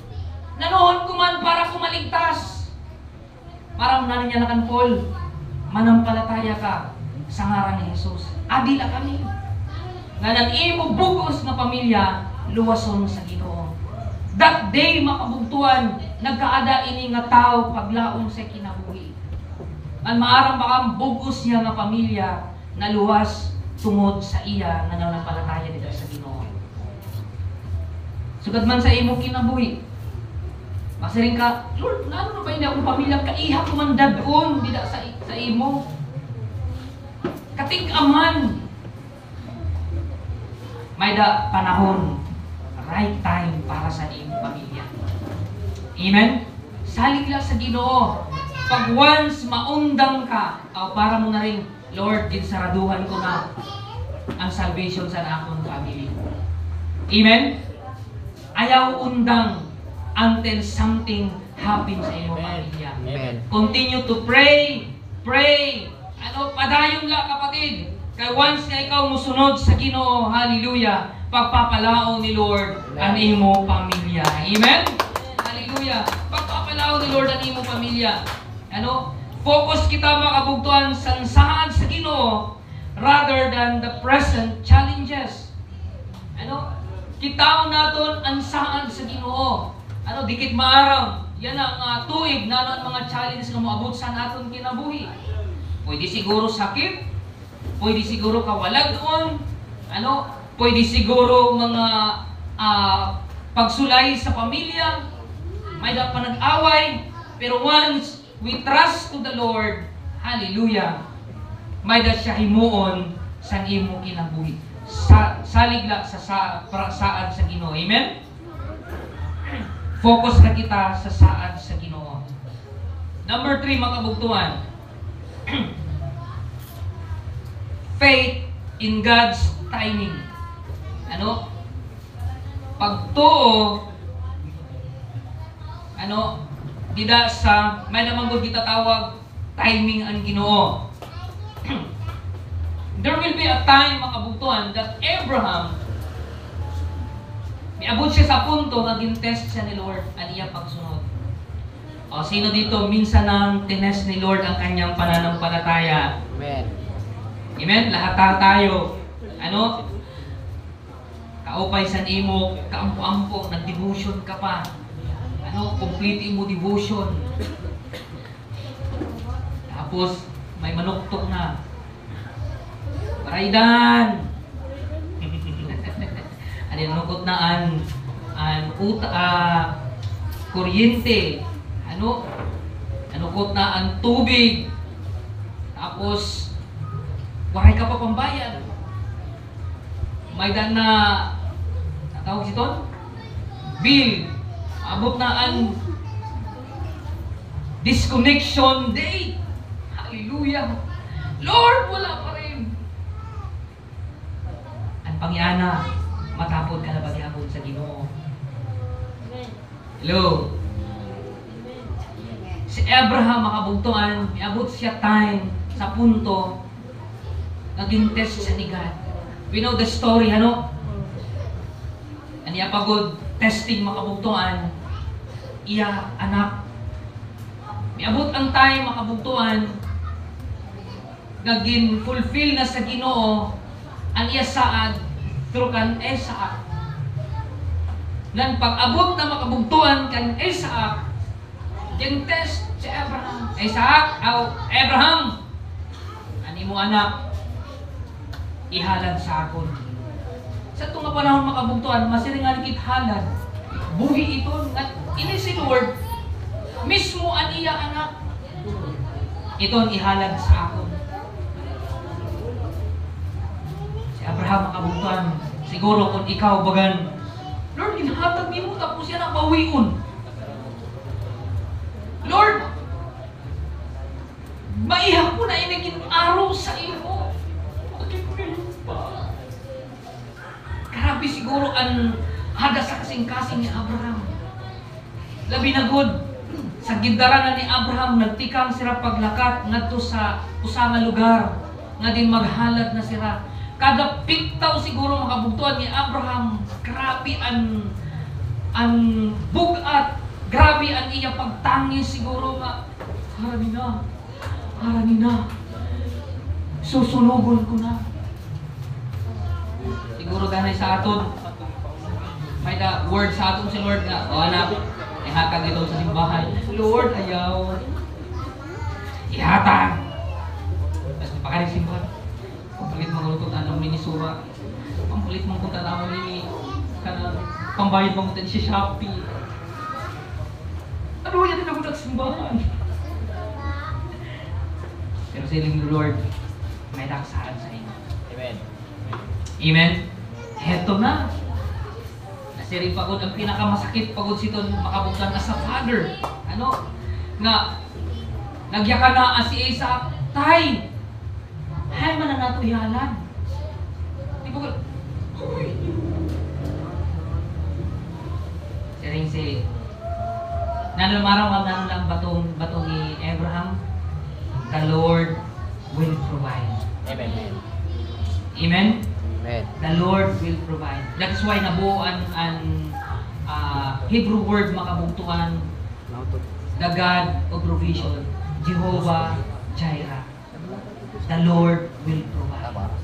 Nanuhon ko man para kumaligtas. Parang nanin niya na kan Paul. Manampalataya ka sa ngaran ni Jesus. Adila kami. Nga nang imo bugos na pamilya, luwason sa Ginoo. That day makabugtuan, nagkaada ini nga tao paglaom sa kinabuhi. Ang maarang baka bugos niya nga pamilya na luwas tungod sa iya nga nanampalataya nila sa Ginoo. Sugad man sa imo kinabuhi. Masiring ka, Lord, ano na ba hindi akong pamilya? Kaiha ko man dadon, di sa imo. Katig-aman. May da panahon, right time para sa iyong pamilya. Amen? Salig lang sa Ginoo. Pag once maundang ka, para mo na rin, Lord, ginsaraduhan ko na ang salvation sa akong family. Amen? Ayaw undang until something happens sa iyong pamilya. Amen. Continue to pray. Pray. Ano, padayon lang kapatid. Kaya once na ikaw musunod sa Ginoo, hallelujah, pagpapalao ni Lord ang imo pamilya. Amen? Hallelujah. Pagpapalao ni Lord ang imo pamilya. Ano? Focus kita makabugtuan sa saan sa Ginoo rather than the present challenges. Ano? Kitaw naton ang saan sa Ginoo. Ano? Dikit maarang. Yan ang tuig na ang mga challenge na moabot sa naton kinabuhi. Pwede siguro sakit. Pwede siguro kawalagon, ano? Pwede siguro mga pagsulay sa pamilya, may dapat nag-away, pero once we trust to the Lord, hallelujah, may dapat siya himuon sa imo kinabuhi. Saligla sa saad sa Ginoo. Amen? Focus na kita sa saad sa Ginoo. Number 3, mga kabugtuan. Faith in God's timing. Ano? Pagtuo, ano, dida sa, may naman kung kita tawag, timing ang Ginoo. There will be a time, makabugtuan, that Abraham, miabot siya sa punto na gintest siya ni Lord ang iya pagsunod. O, sino dito, minsan nang tinest ni Lord ang kanyang pananampalataya? Amen. Amen? Lahat tayo. Ano? Kaupay sa imo, kaampo-ampo, nag-devotion ka pa. Ano? Complete mo devotion. Tapos, may manuktok na. Paraidan! Ano nukot na kuryente. Ano? Nanukot na ang tubig. Tapos, waray ka pa pambayad. May dan na tawag siton? Bill. Abot na ang disconnection day. Hallelujah. Lord, wala pa rin. Ang pangyana, matapod ka na bagyapon sa Ginoo. Hello. Si Abraham makabugtuan, miabot siya time sa punto naging test siya ni God. We know the story, ano? Aniya pagod testing makabugtuan, iya anak. Miabot ang time makabugtuan, naging fulfill na sa Ginoo ang iya saad through kan Isaac. Nan pag-abot na makabugtuan kan Isaac, yung test si Abraham. Isaac, Abraham, ani mo anak, ihalad sa akon. Sa itong panahon makabugtuan, masiringan kit halad. Buhi ito, ini si Lord, mismo an iya anak, ito ang ihalad sa akon. Si Abraham makabugtuan, siguro kung ikaw bagan, Lord, inhatag niyo tapos yan ang bawiun. Lord, maihap ko na inaging araw sa iyo. Bakit pa? Grabe siguro ang hada sa kasing-kasing ni Abraham. Labi na good. Sa gindaran ni Abraham, nagtikang sira paglakat ngadto sa usa nga lugar nga din maghalad na sira. Kada piktaw siguro makabugtuan ni Abraham, grabe ang bugat, grabe ang iya pagtangis siguro nga, harani na, susunugon ko na. Siguro ganay sa aton, may da word sa aton si Lord nga, o anak, ihatag ito sa simbahan. Lord, ayaw. Ihatag. Tapos pakarin simbahan. Pampalit mga lutot anong minisura. Pampalit mga kunta naman ni pambayad mga kunta si Shopee. Ano yan din ako nagsimbahan? Pero sa ilang Lord, may daksahan sa inyo. Amen. Amen. Heto na. Nasiring pagod ang pinakamasakit pagod siton makabugtan as a father. Ano? Nga nagyaka na si Isaac, tay. Hay man na nato ihalan. Di ba? Uy. Siring si nanamaraw ang batong ni Abraham. The Lord will provide. Amen. Amen. Amen. The Lord will provide. That's why nabuo ang Hebrew word makabugtuan, the God of provision, Jehovah Jireh. The Lord will provide.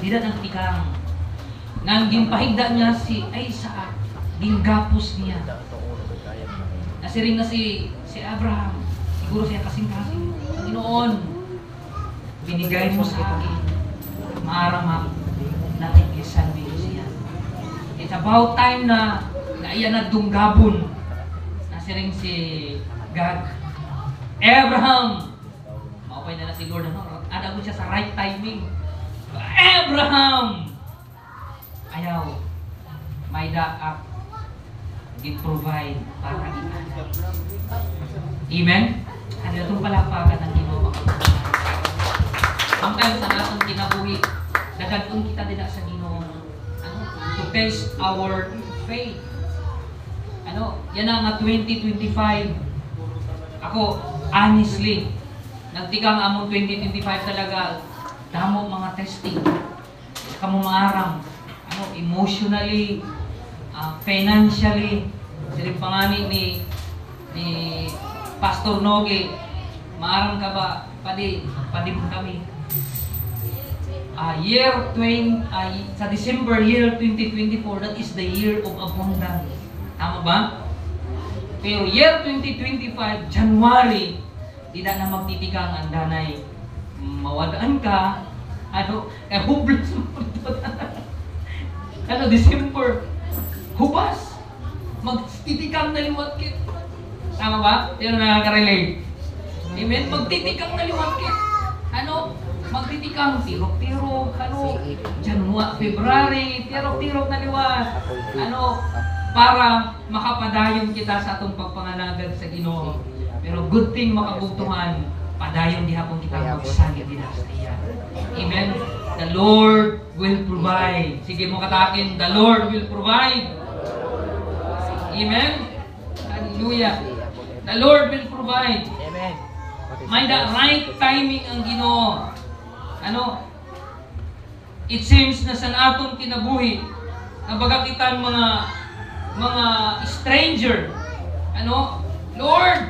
Di na nang tikang. Nang ginpahigda niya si Isaac, ginggapos niya. Nasiring na si Abraham. Siguro siya kasing-kasing. Panginoon, binigay mo sa akin. Maaramak na ikisan din siya. It's about time na iyan na dunggabon. Nasiring si God. Abraham! Maupay na si Lord. Ada mo siya sa right timing. Abraham! Ayaw. May daak. Git-provide para iman. Amen? Ano itong palakpakan ng Ginoo? Ang time sa natong kinabuhi, dagadun kita din sa Ginoo. To test our faith. Yan ang 2025. Ako, honestly, nagtikang among 2025 talaga, damo mga testing. Kamu maaram, emotionally, financially, siling pangani ni Pastor Noge, maaram ka ba? Padi mo kami. Sa December year 2024, that is the year of abundance. Tama ba? Pero year 2025, January, di na magtitikang ang danay. Mawadaan ka, kaya hublos mo. December, hubas. Magtitikang na liwat kit. Tama ba? Yan ang nakaka-relate. Amen? Magtitikang na liwat kit. magtitikang tirok-tirok, January, February, tirok-tirok na liwas. Para makapadayon kita sa atong pagpanganagad sa Ginoo. Pero good thing makabugtuhan, padayon di hapon kita magsagit din sa iya. Amen. The Lord will provide. Sige mo katakin, the Lord will provide. Amen. Hallelujah. The Lord will provide. Amen. May the right timing ang Ginoo. It seems na sa atong kinabuhi, nabaga kita mga stranger. Lord,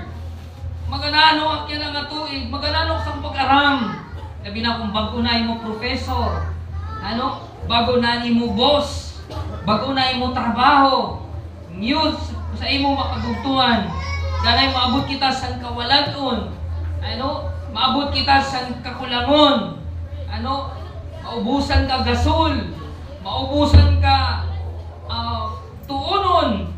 maganano akyan ang atuig, maganano sa pag-aram. Labi na kung bago na mo professor, bago na mo boss, bago na mo trabaho, news sa imo makagugtuan. Danay maabot kita sa kawalagon. Maabot kita sa kakulangon. Maubusan ka gasol, maubusan ka tuonon.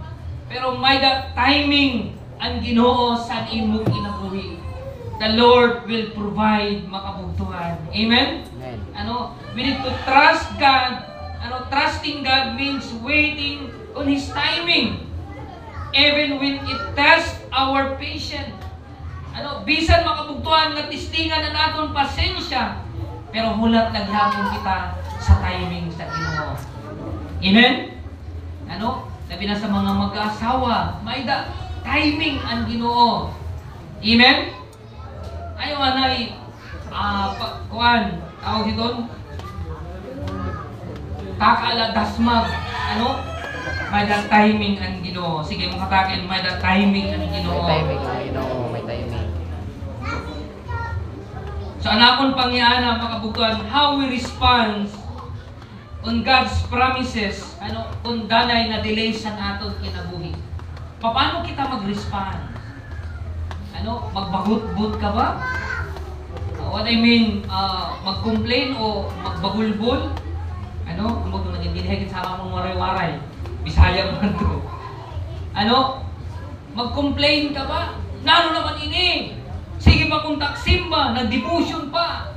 Pero may the timing ang Ginoo sa imong kinabuhi. The Lord will provide makabugtuhan. Amen? We need to trust God. Trusting God means waiting on His timing. Even when it tests our patience. Bisan makabugtuhan nga tistingan na naton pasensya, pero hulat naghapon kita sa timing sa Ginoo. Amen? Sabi na sa mga mag-asawa, may da timing ang Ginoo. Amen? Ayaw anay kuan, tawag dito, kakala dasmag, may da timing ang Ginoo. Sige, makatakin, may da timing ang Ginoo. May timing ang Ginoo, may timing. So anakon pangyana makabugtuhan, how we respond on God's promises, kung danay na delay sa aton kinabuhi. Paano kita mag-respond? Magbagutbut ka ba? What I mean, mag-complain o magbagulbol? Huwag nang hindi sa mong waray-waray. Bisaya mo to. Mag-complain ka ba? Nano naman ini? Sige pa kung taksim ba? Nag-devotion pa.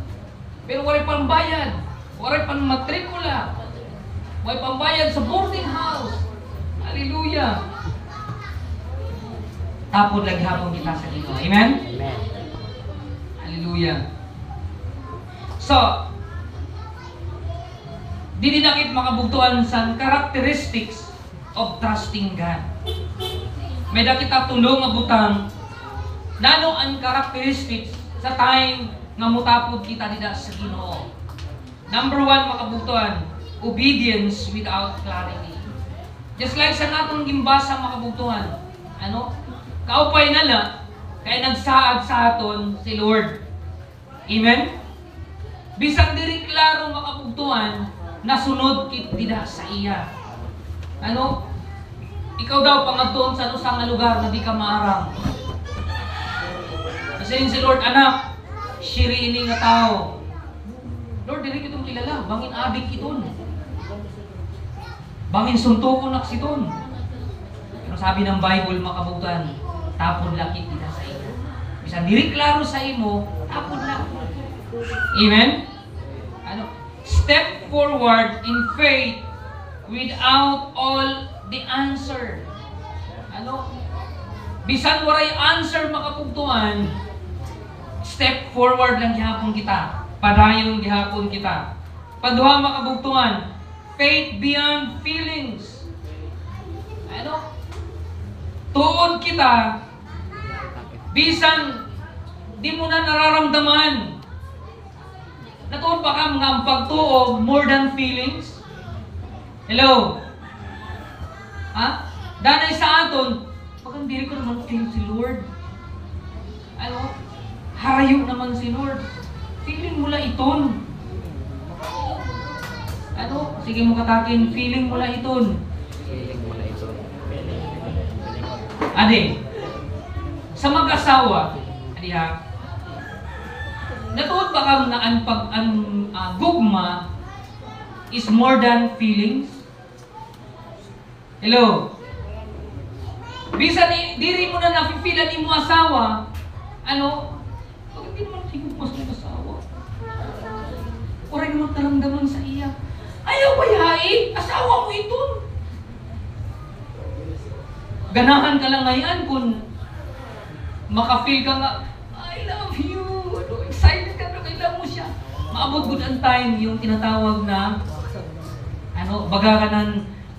Pero waray pang bayad. Waray pang matrikula. Waray pang bayad sa boarding house. Hallelujah. Tapos naghapon kita sa Ginoo. Amen? Amen. Hallelujah. So, dinakit makabugtuan sa characteristics of trusting God. May kita tulong nga butang nano ang characteristics sa time nga mutapod kita dida sa Ginoo. Number 1 makabugtuan, obedience without clarity. Just like sa natong gimbasa makabugtuan, kaupay na kaya nagsaad sa aton si Lord. Amen? Bisang diri klaro makabugtuan, nasunod kit dida sa iya. Ikaw daw pangadtoon sa usang lugar na di ka maarang. Kasi si Lord, anak, shiri ini nga tao. Lord, dili kitong kilala, bangin adik iton. Bangin suntukon nak siton. Pero sabi ng Bible makabugtuan, tapon lakit kita sa iyo. Bisan diri klaro sa imo, tapon lang. Amen? Step forward in faith without all the answer. Bisan waray answer makapugtuan, step forward lang gihapon kita. Padayon gihapon kita. Paduha makabugtuan, faith beyond feelings. Tuod kita, bisan di mo na nararamdaman. Natuon pa ka mga pagtuo more than feelings? Hello? Danay sa aton, pagkang diri ko naman feel si Lord. Harayo naman si Lord. Feeling mo lang iton. Sige mo katakin, feeling mo lang iton. Feeling mo lang iton. Ade, sa mag-asawa, natuod ba kang na ang gugma is more than feelings? Hello? Bisan diri mo na napipilan imo asawa, bakit di naman sigugmas ng asawa? naramdaman sa iya. Ayaw ba yae? Asawa mo ito. Ganahan ka lang ngayon kung makafeel ka nga, I love you. Excited ka na, kailan mo siya. Maabot good ang time yung tinatawag na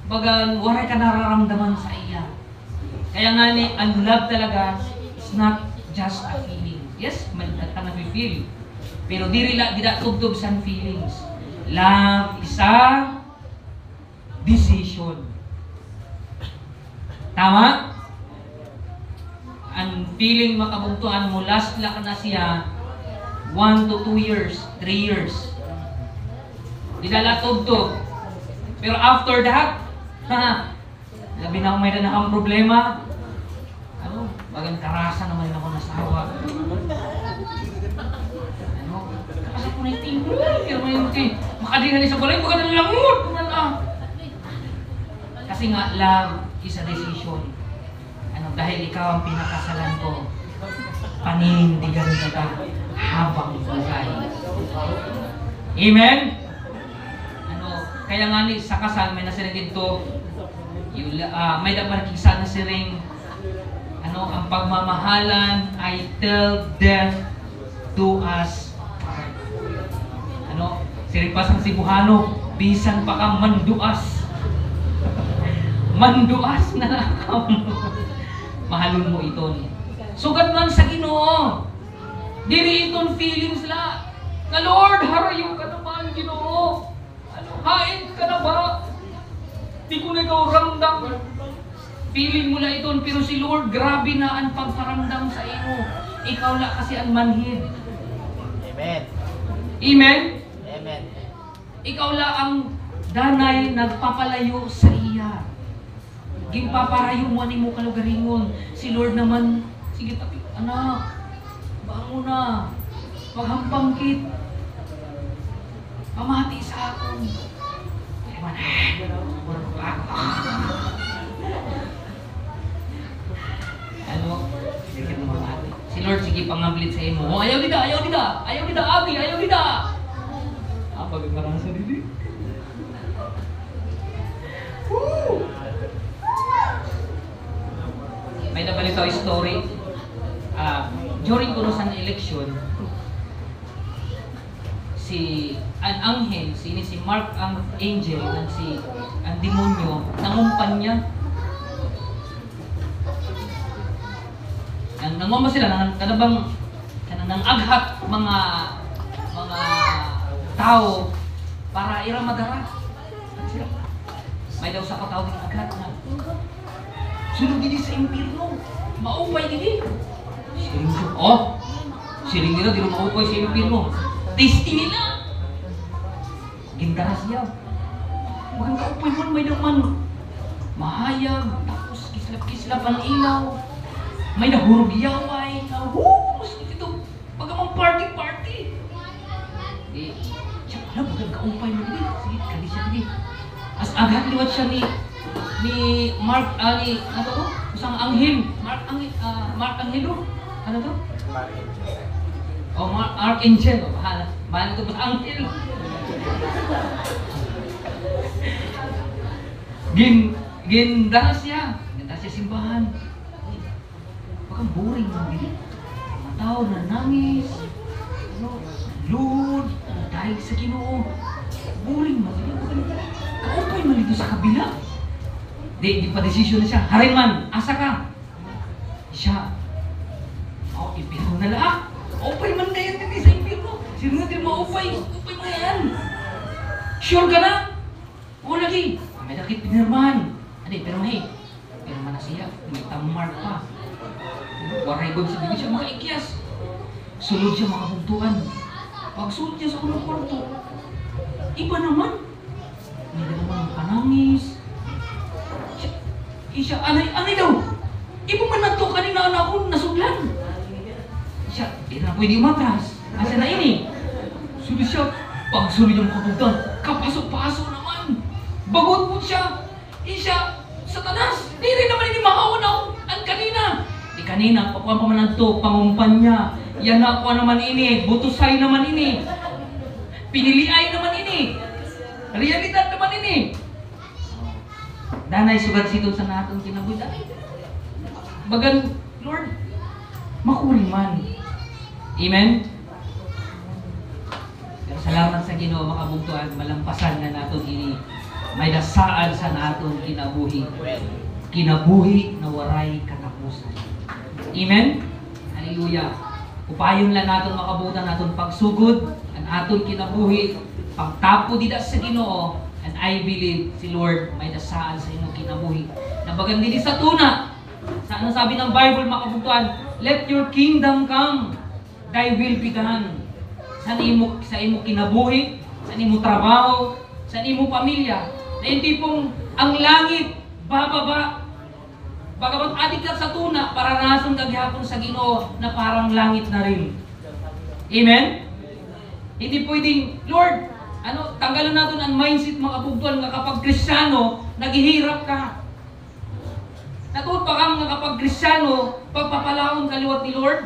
bagan waray ka nararamdaman sa iya. Kaya nga ni, ang love talaga is not just a feeling. Yes, man ka na-feel. Pero di tubtob sa feelings. Love is a decision. Tama? Ang feeling makabuntuan mo, last lang na siya 1 to 2 years, 3 years. Di dala tubtob. Pero after that, labi na may na ang problema. Bagang karasa naman ako nasawa. Kasi kung naitingin, pero may makadihan sa balay, baka nalangot. Kasi nga, love is a decision. Dahil ikaw ang pinakasalan ko, panindigan kita habang buhay. Amen? Kaya nga ni sa kasal, may nasirin dito, may dapat nakikisa na siring, ang pagmamahalan ay till death do us part. Siring pasang Cebuano, bisan pa kang manduas. Manduas na nakam. Mahalon mo iton. Sugat man sa Ginoo. Dili iton feelings la. Na Lord, harayo ka naman, Ginoo. Hain ka na ba? Di ko na ikaw ramdam. Feeling mo lang iton, pero si Lord, grabe na ang pagparamdam sa iyo. Ikaw lang kasi ang manhid. Amen. Amen? Amen. Ikaw lang ang danay nagpapalayo sa iya. Gimpaparayo mo ni mo kalugaringon. Si Lord naman, sige tapi, anak, bango na. Maghampangkit. Pamati sa akon. Sige mamati. Si Lord, sige pangamblit sa imo. Oh, ayaw nida, abi, ayaw nida. Pagkakarang sa dili. May nabalito story. During kunusan election, si ang anghel, si Mark ang angel, ang demonyo, nangumpan niya. Nangumpa sila, kanang aghat mga tao para ira madara. May daw sa katao ng aghat na sunod din sa impirno, maupay din. Siling nila, di na maupay sa impirno. Tasty nila. Gindara siya. Huwag kaupay man, may naman mahayag, tapos kislap-kislap ang ilaw. May nahurog yaway. Mas ito, bagamang party-party. Di, siya pala, bagang kaupay mo din. Sige, kali siya din. As agad liwat siya ni Mark, isang anghel. Mark Angelo. Ano to? Archangel. Bahala ito ba anghel? Ginda siya simbahan. Bakang boring lang din. Mga tao na nangis. Lord, dahil sa Ginoo. Boring man din. Kaupay man dito sa kabila. Di pa desisyon na siya. Haring man, asa ka? Siya. Impirno na lahat. Upay man ngayon din sa impirno. Sino nga din maupay? Upay mo yan. Sure ka na? O lagi. May nakit pinirmahan. Pero na siya. May tamar pa. Waray god sa bigay siya makaikyas. Sulod siya makabuntuan. Pag sulod niya sa unang kwarto, iba naman. May naman panangis. Siya, anay daw. Iba man na to kanina na ako nasuglan. Siya, di na pwede umatras. Asa na ini? Sulod siya. Pag sulod niya makabuntuan, kapasok-pasok naman. Bagot po siya. Siya, Satanas, di rin naman ini mahawan ako. Ang kanina. Di kanina, pakuha pa man ang to, pangumpan niya. Yan na ako naman ini, butusay naman ini. Piniliay naman ini. ini. Realidad naman ini. Danay sugad sito sa naton kinabuhi. Bagan, Lord, makuri man. Amen? Pero salamat sa Ginoo makabugtuan, malampasan na naton ini. May dasaan sa naton kinabuhi. Kinabuhi na waray katapusan. Amen? Hallelujah. Upayon lang naton makabutan naton pagsugod ang aton kinabuhi, pagtapo dida sa Ginoo, and I believe si Lord may dasaan sa imong kinabuhi. Nabagan dili sa tuna. Sa ano sabi ng Bible makabugtuan, let your kingdom come, thy will be done. Sa imo kinabuhi, sa imo trabaho, sa imo pamilya. Na hindi pong ang langit bababa. Bagamat adik ka sa tuna, paranason ka gihapon sa Ginoo na parang langit na rin. Amen? Hindi pwedeng, Lord, tanggalan natin ang mindset mga kabugtuan nga kapag Kristiyano, naghihirap ka. Natuod pa kang nga kapag Kristiyano, pagpapalaon kaliwat ni Lord?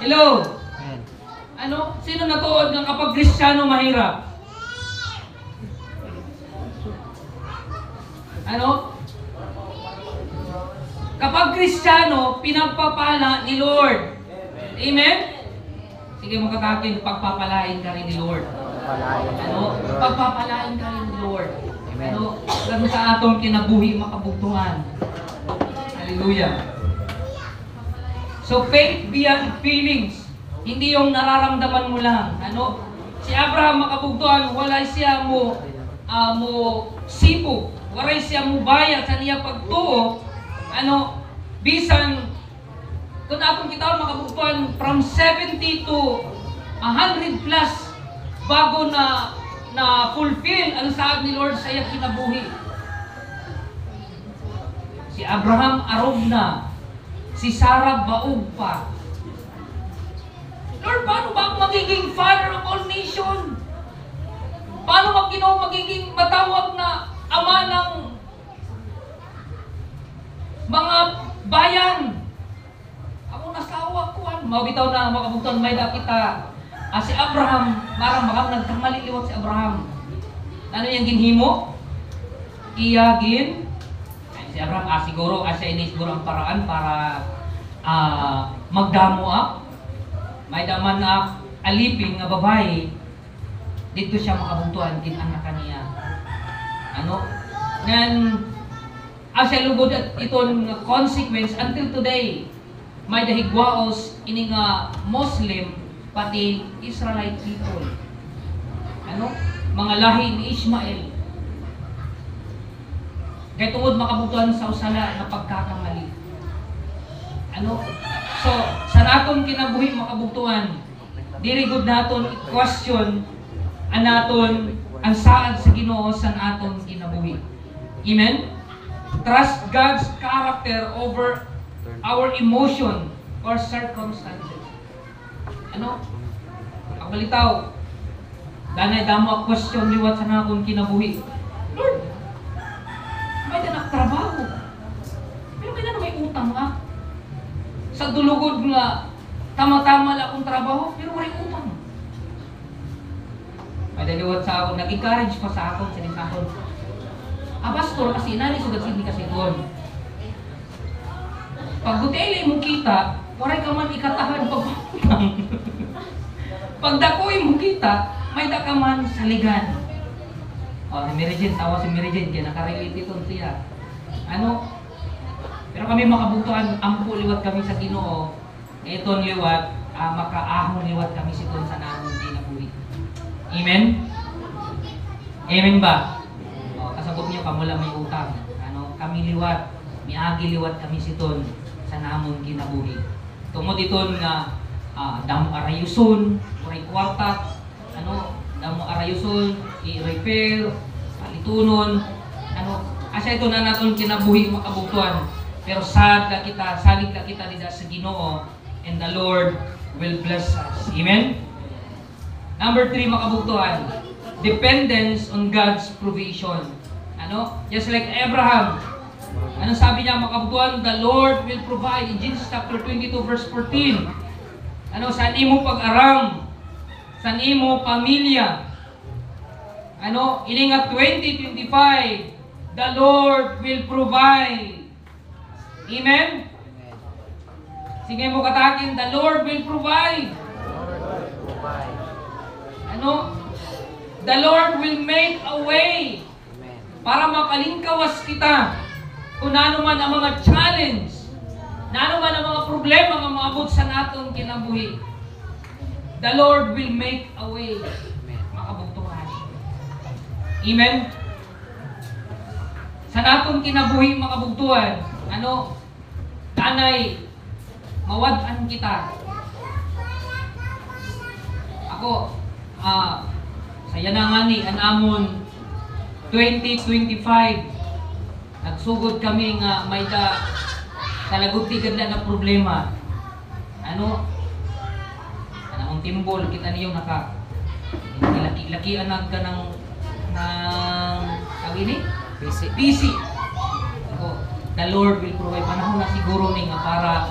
Hello? Sino natuod nga kapag Kristiyano mahirap? Kapag Kristiyano, pinagpapala ni Lord. Amen? Sige mo katakin, pagpapalain ka rin ni Lord. Pagpapalain ka rin ni Lord. Ganun sa atong kinabuhi makabugtuhan. Hallelujah. So faith beyond feelings. Hindi yung nararamdaman mo lang. Si Abraham makabugtuhan, wala siya mo sipo. Wala siya mo bayad sa niya pagtuo. Bisan kung atong kita makabugtuhan from 70 to 100 plus bago na fulfill ang saad ni Lord sa iyang kinabuhi. Si Abraham arog na, si Sarah baog pa. Lord, paano ba ako magiging father of all nation? Paano magiging matawag na ama ng mga bayan? Ako nasawa ko. Mabitaw na makabugtuhan may dakita. Si Abraham, marang nagkamali liwat si Abraham. Ano yung ginhimo? Iyagin. Si Abraham, siguro, siya siguro ang paraan para magdamo may daman na alipin nga babae, dito siya makabugtuhan din anak kaniya. Ngan, siya lugod at iton consequence until today, may dahigwaos ini nga Muslim pati Israelite people. Mga lahi ni Ishmael. Kaya tungod makabugtuhan sa usala na pagkakamali. So, sa naton kinabuhi makabugtuhan, diri gud naton i-question anaton ang saad sa Ginoo sa aton kinabuhi. Amen? Trust God's character over our emotion or circumstances. Pagbalitaw, danay damo ang question liwat sa naton kinabuhi. Lord, may na trabaho. Pero may utang sa dulugod nga tama-tama lang akong trabaho, pero may utang. May daliwat sa akong, nag-encourage pa sa akong, sinis akong, pastor, kasi nani sugad sindi kasi doon. Pag guteli mo kita, waray ka man ikatahan pag-utang. Pag dakoy mo kita, may dakaman saligan. Si Mary Jane, tawa si Mary Jane, kaya nakarelate ito siya. Pero kami makabugtuhan, ampo liwat kami sa Ginoo. Iton liwat, makaahon liwat kami siton sa namon kinabuhi. Amen? Amen ba? Kasabot niyo, kamula may utang. Kami liwat, miagi liwat kami siton sa namon kinabuhi. Tungod iton nga, damo arayuson, uray kwarta, damo arayuson, i-repair, palitunon, asya ito na naton kinabuhi makabugtuhan. Pero salig ka kita dito sa Ginoo, and the Lord will bless us. Amen? Number 3 makabugtuhan, dependence on God's provision. Just like Abraham, sabi niya makabugtuhan, the Lord will provide in Genesis chapter 22 verse 14. Saan imo pag-aram, saan imo pamilya, Iningat 2025, the Lord will provide. Amen? Sige mo katakin, the Lord will provide. The Lord will make a way para makalingkawas kita kung ano man ang mga challenge, na ano man ang mga problema nga maabot sa naton kinabuhi. The Lord will make a way. Makabugtungan. Amen? Sa naton kinabuhi makabugtuhan, tanay, mawad-an kita. Ako, saya na nga ni, anamon 2025, nagsugod kami nga may talagutigad na problema. Anong timbol, kita niyo laki-lakian ka ng tawin busy. Ako, the Lord will provide. Panahon na siguro ni nga para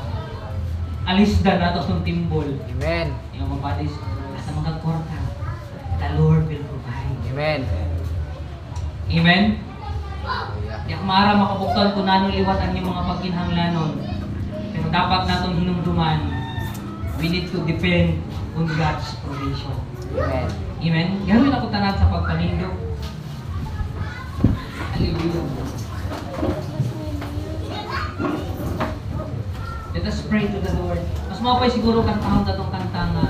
alisdan nato sa timbol. Amen. Yung mga buddies, asa mga kwarta, the Lord will provide. Amen. Amen? Di ako maara makabuktan kung nano liwat ang yung mga pagkinhanglanon. Pero dapat natong hinumduman, we need to depend on God's provision. Amen. Amen? Gawin ako tanan sa pagpanindo. Hallelujah. Let us pray to the Lord. Mas mapay siguro kantahon na itong kanta nga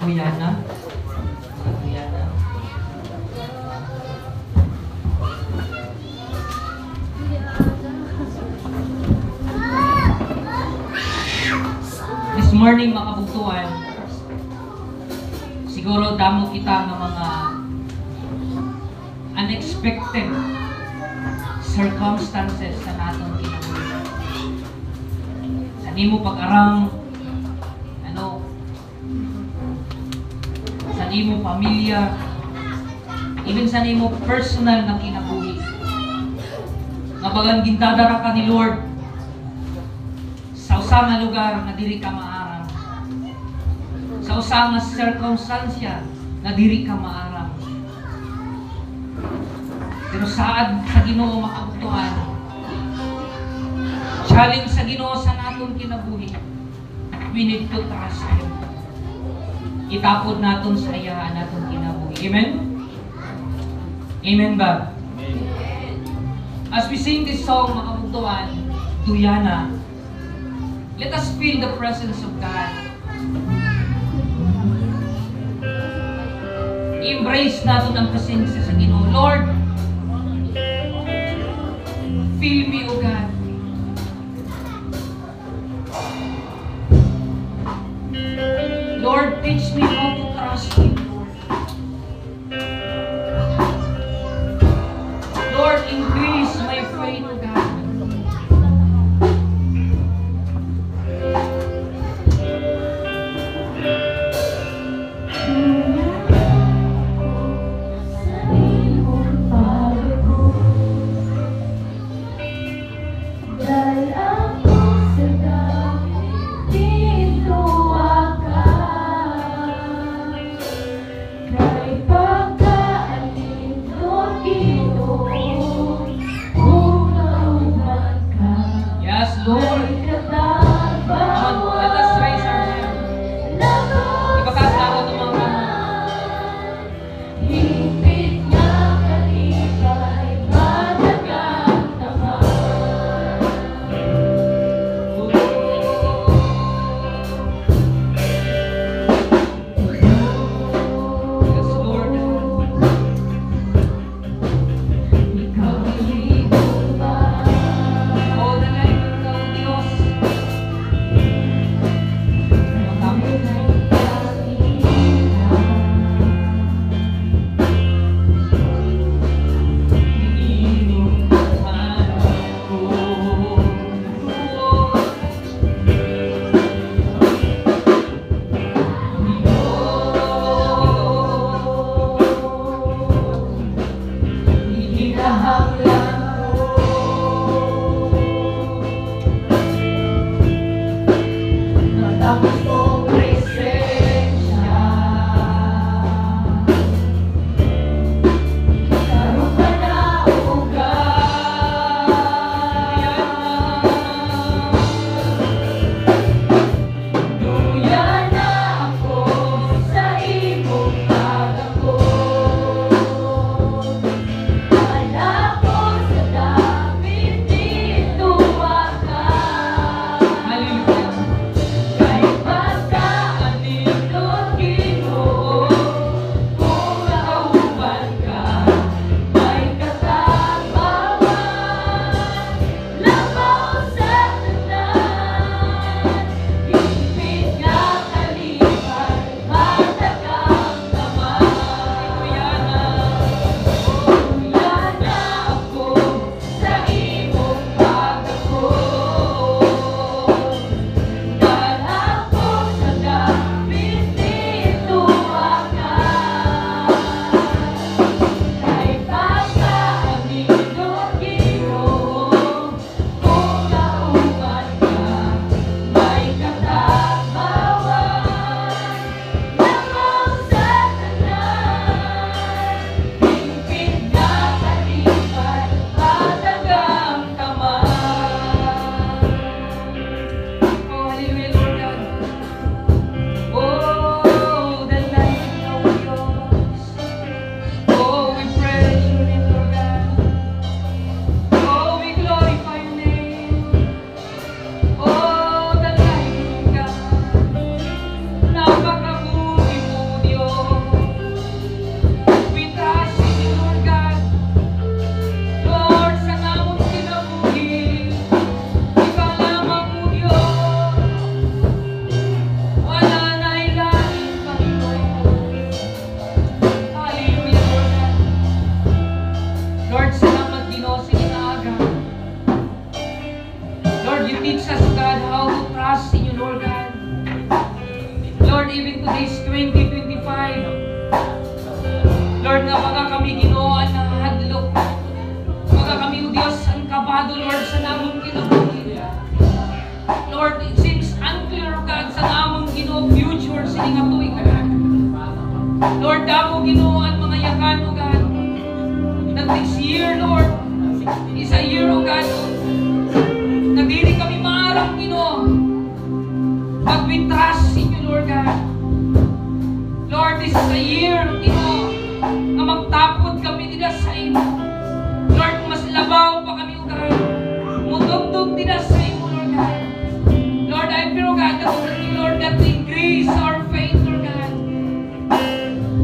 Huyana. Huyana. This morning, makabugtuan, siguro damo kita ng mga unexpected circumstances sa naton kinabuhi. Sa nimo pag-arang, sa nimo pamilya, even sa nimo personal na kinabuhi. Nga bagang gintadara ka ni Lord sa usang nga lugar na diri ka maarang. Sa usang nga circumstansya na diri ka maarang. Pero saad sa Ginoo makabuktuan, challenge sa Ginoo sa naton kinabuhi, we need to trust Him. Itapod naton sa iya naton kinabuhi. Amen? Amen ba? Amen. As we sing this song, makabuktuan, Duyana, let us feel the presence of God. Embrace natin ang presensya sa Ginoo. Lord, fill me, O God. Lord, teach me how to trust You, Lord. Lord, increase my faith, O God. Diyos. Lord, you teach us, God, how to trust in you, Lord God. Lord, even today's 2025, Lord, nga mga kami Ginoo na hadlok. Mga kami, O Diyos, ang kabado, Lord, sa namang kinabuhi. Lord, it seems unclear, God, sa namang Ginoo future sa nga tuwing, God. Lord, damo Ginoo ang mga yakan, O God, that this year, Lord, is a year, O God, na dili kami maarang Ginoo. But we trust in you, Lord God. Lord, this is a year, Ginoo, na magtapod kami nila sa imo. Lord, mas labaw pa kami, O God. Mudugdug nila sa imo, Lord God. Lord, I pray, O God, Lord, that we increase our faith, Lord God.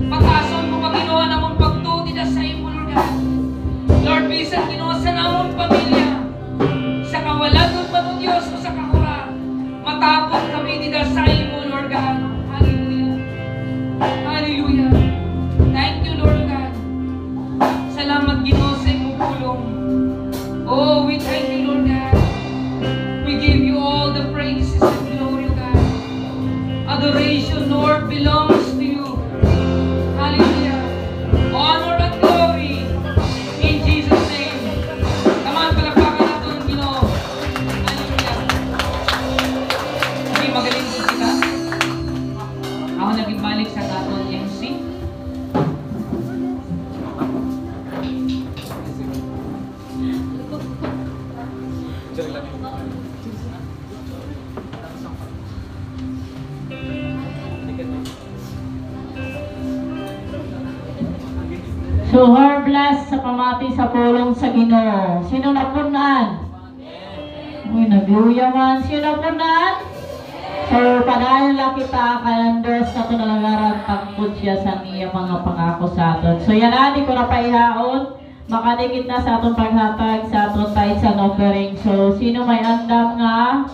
Pag-ason mo pa, Ginoo, na mong pagtuo nila sa imo, Lord God. Lord, bisan, Ginoo, sa namong pamilya, sa kawalan ng Panginoon Diyos o sa kahura, matapos kami nila sa imo, Lord God. Hallelujah. Hallelujah. Thank you, Lord God. Salamat, Ginoo, sa imong pulong. Oh, we thank you, Lord God. We give you all the praises and glory, God. Adoration, Lord, belongs to you. Hallelujah. Honor and glory in Jesus' name. Come on, palakpakan natin, Ginoo. Hallelujah. Okay, magaling po kita. Ako naging balik sa daton MC. So, her bless sa pamati sa pulong sa Ginoo. Sino napunan? Uy, nagluyaman. Sino napunan? So, padayon lang kita kalandos na ito nalagaran tagpod siya sa niya mga pangako sa aton. So, yan na, di ko na paihaon. Makadikit na sa atong paghatag sa atong tithes and offering. So, sino may andam nga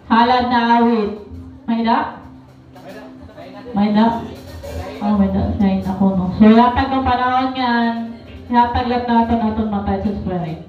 halad na awit? May da? May da? Oh, may da. Sign ako, no? So, yatag ang panahon yan. Yatag lang natin atong mga tithes and offering.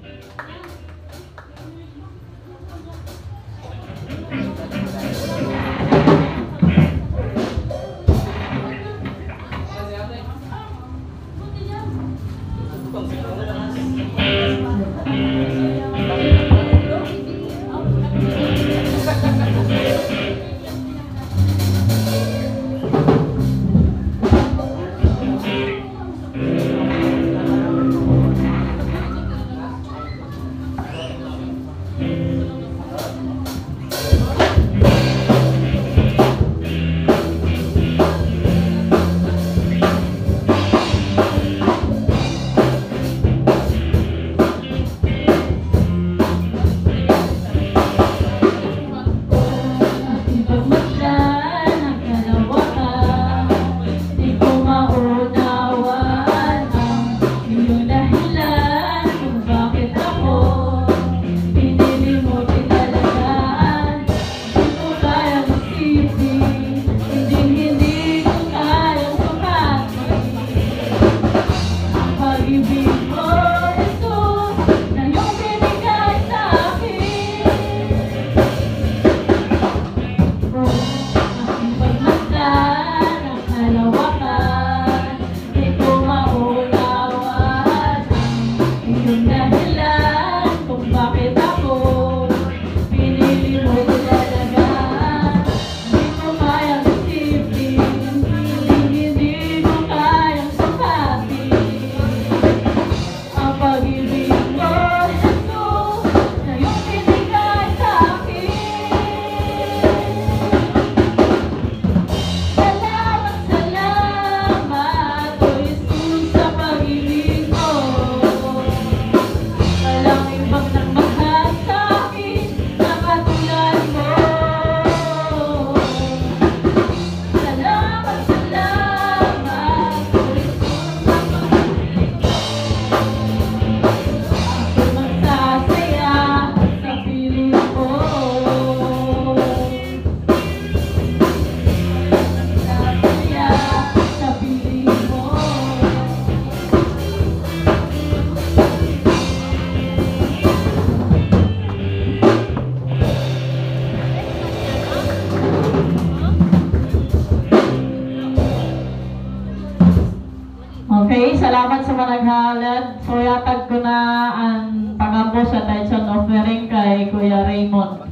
salamat sa mga naghalad. So, yatag ko na ang pangampo sa tithe offering kay Kuya Raymond.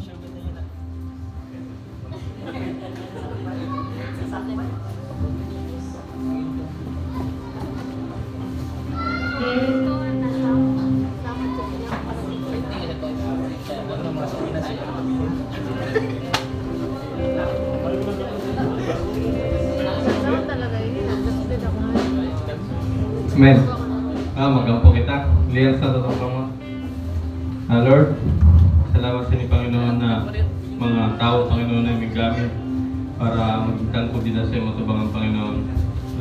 Amen. Magampo kita. Liyan sa totoo mo. Lord, salamat sa ni Panginoon na mga tao, Panginoon, na may gamit para magtangko din sa imo tubangan, Panginoon.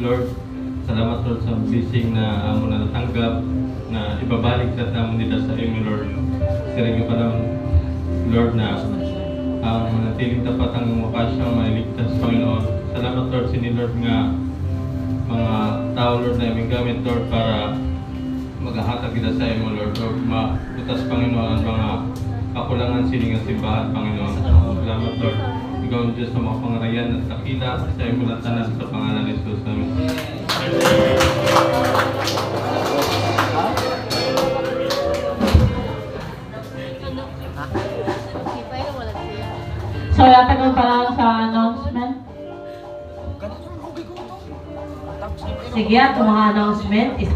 Lord, salamat Lord sa blessing na amo na natanggap na ibabalik sa tamo nila sa imo, Lord. Siring pa lang, Lord, na ang manatiling tapat ang mukhasyang mailigtas, Panginoon. Salamat Lord sa ni Lord nga mga tao, Lord, na aming gamit, Lord, para maghahatag kita sa imo, Lord. Lord, mabutas, Panginoon, ang mga kakulangan sining nga simbahan, Panginoon. Salamat, Lord. Ikaw ang Diyos sa mga pangarayan at takila sa imo na tanan sa pangalan ni Jesus namin. So, yatag ko pala sa announcement. Sige, at mga announcement.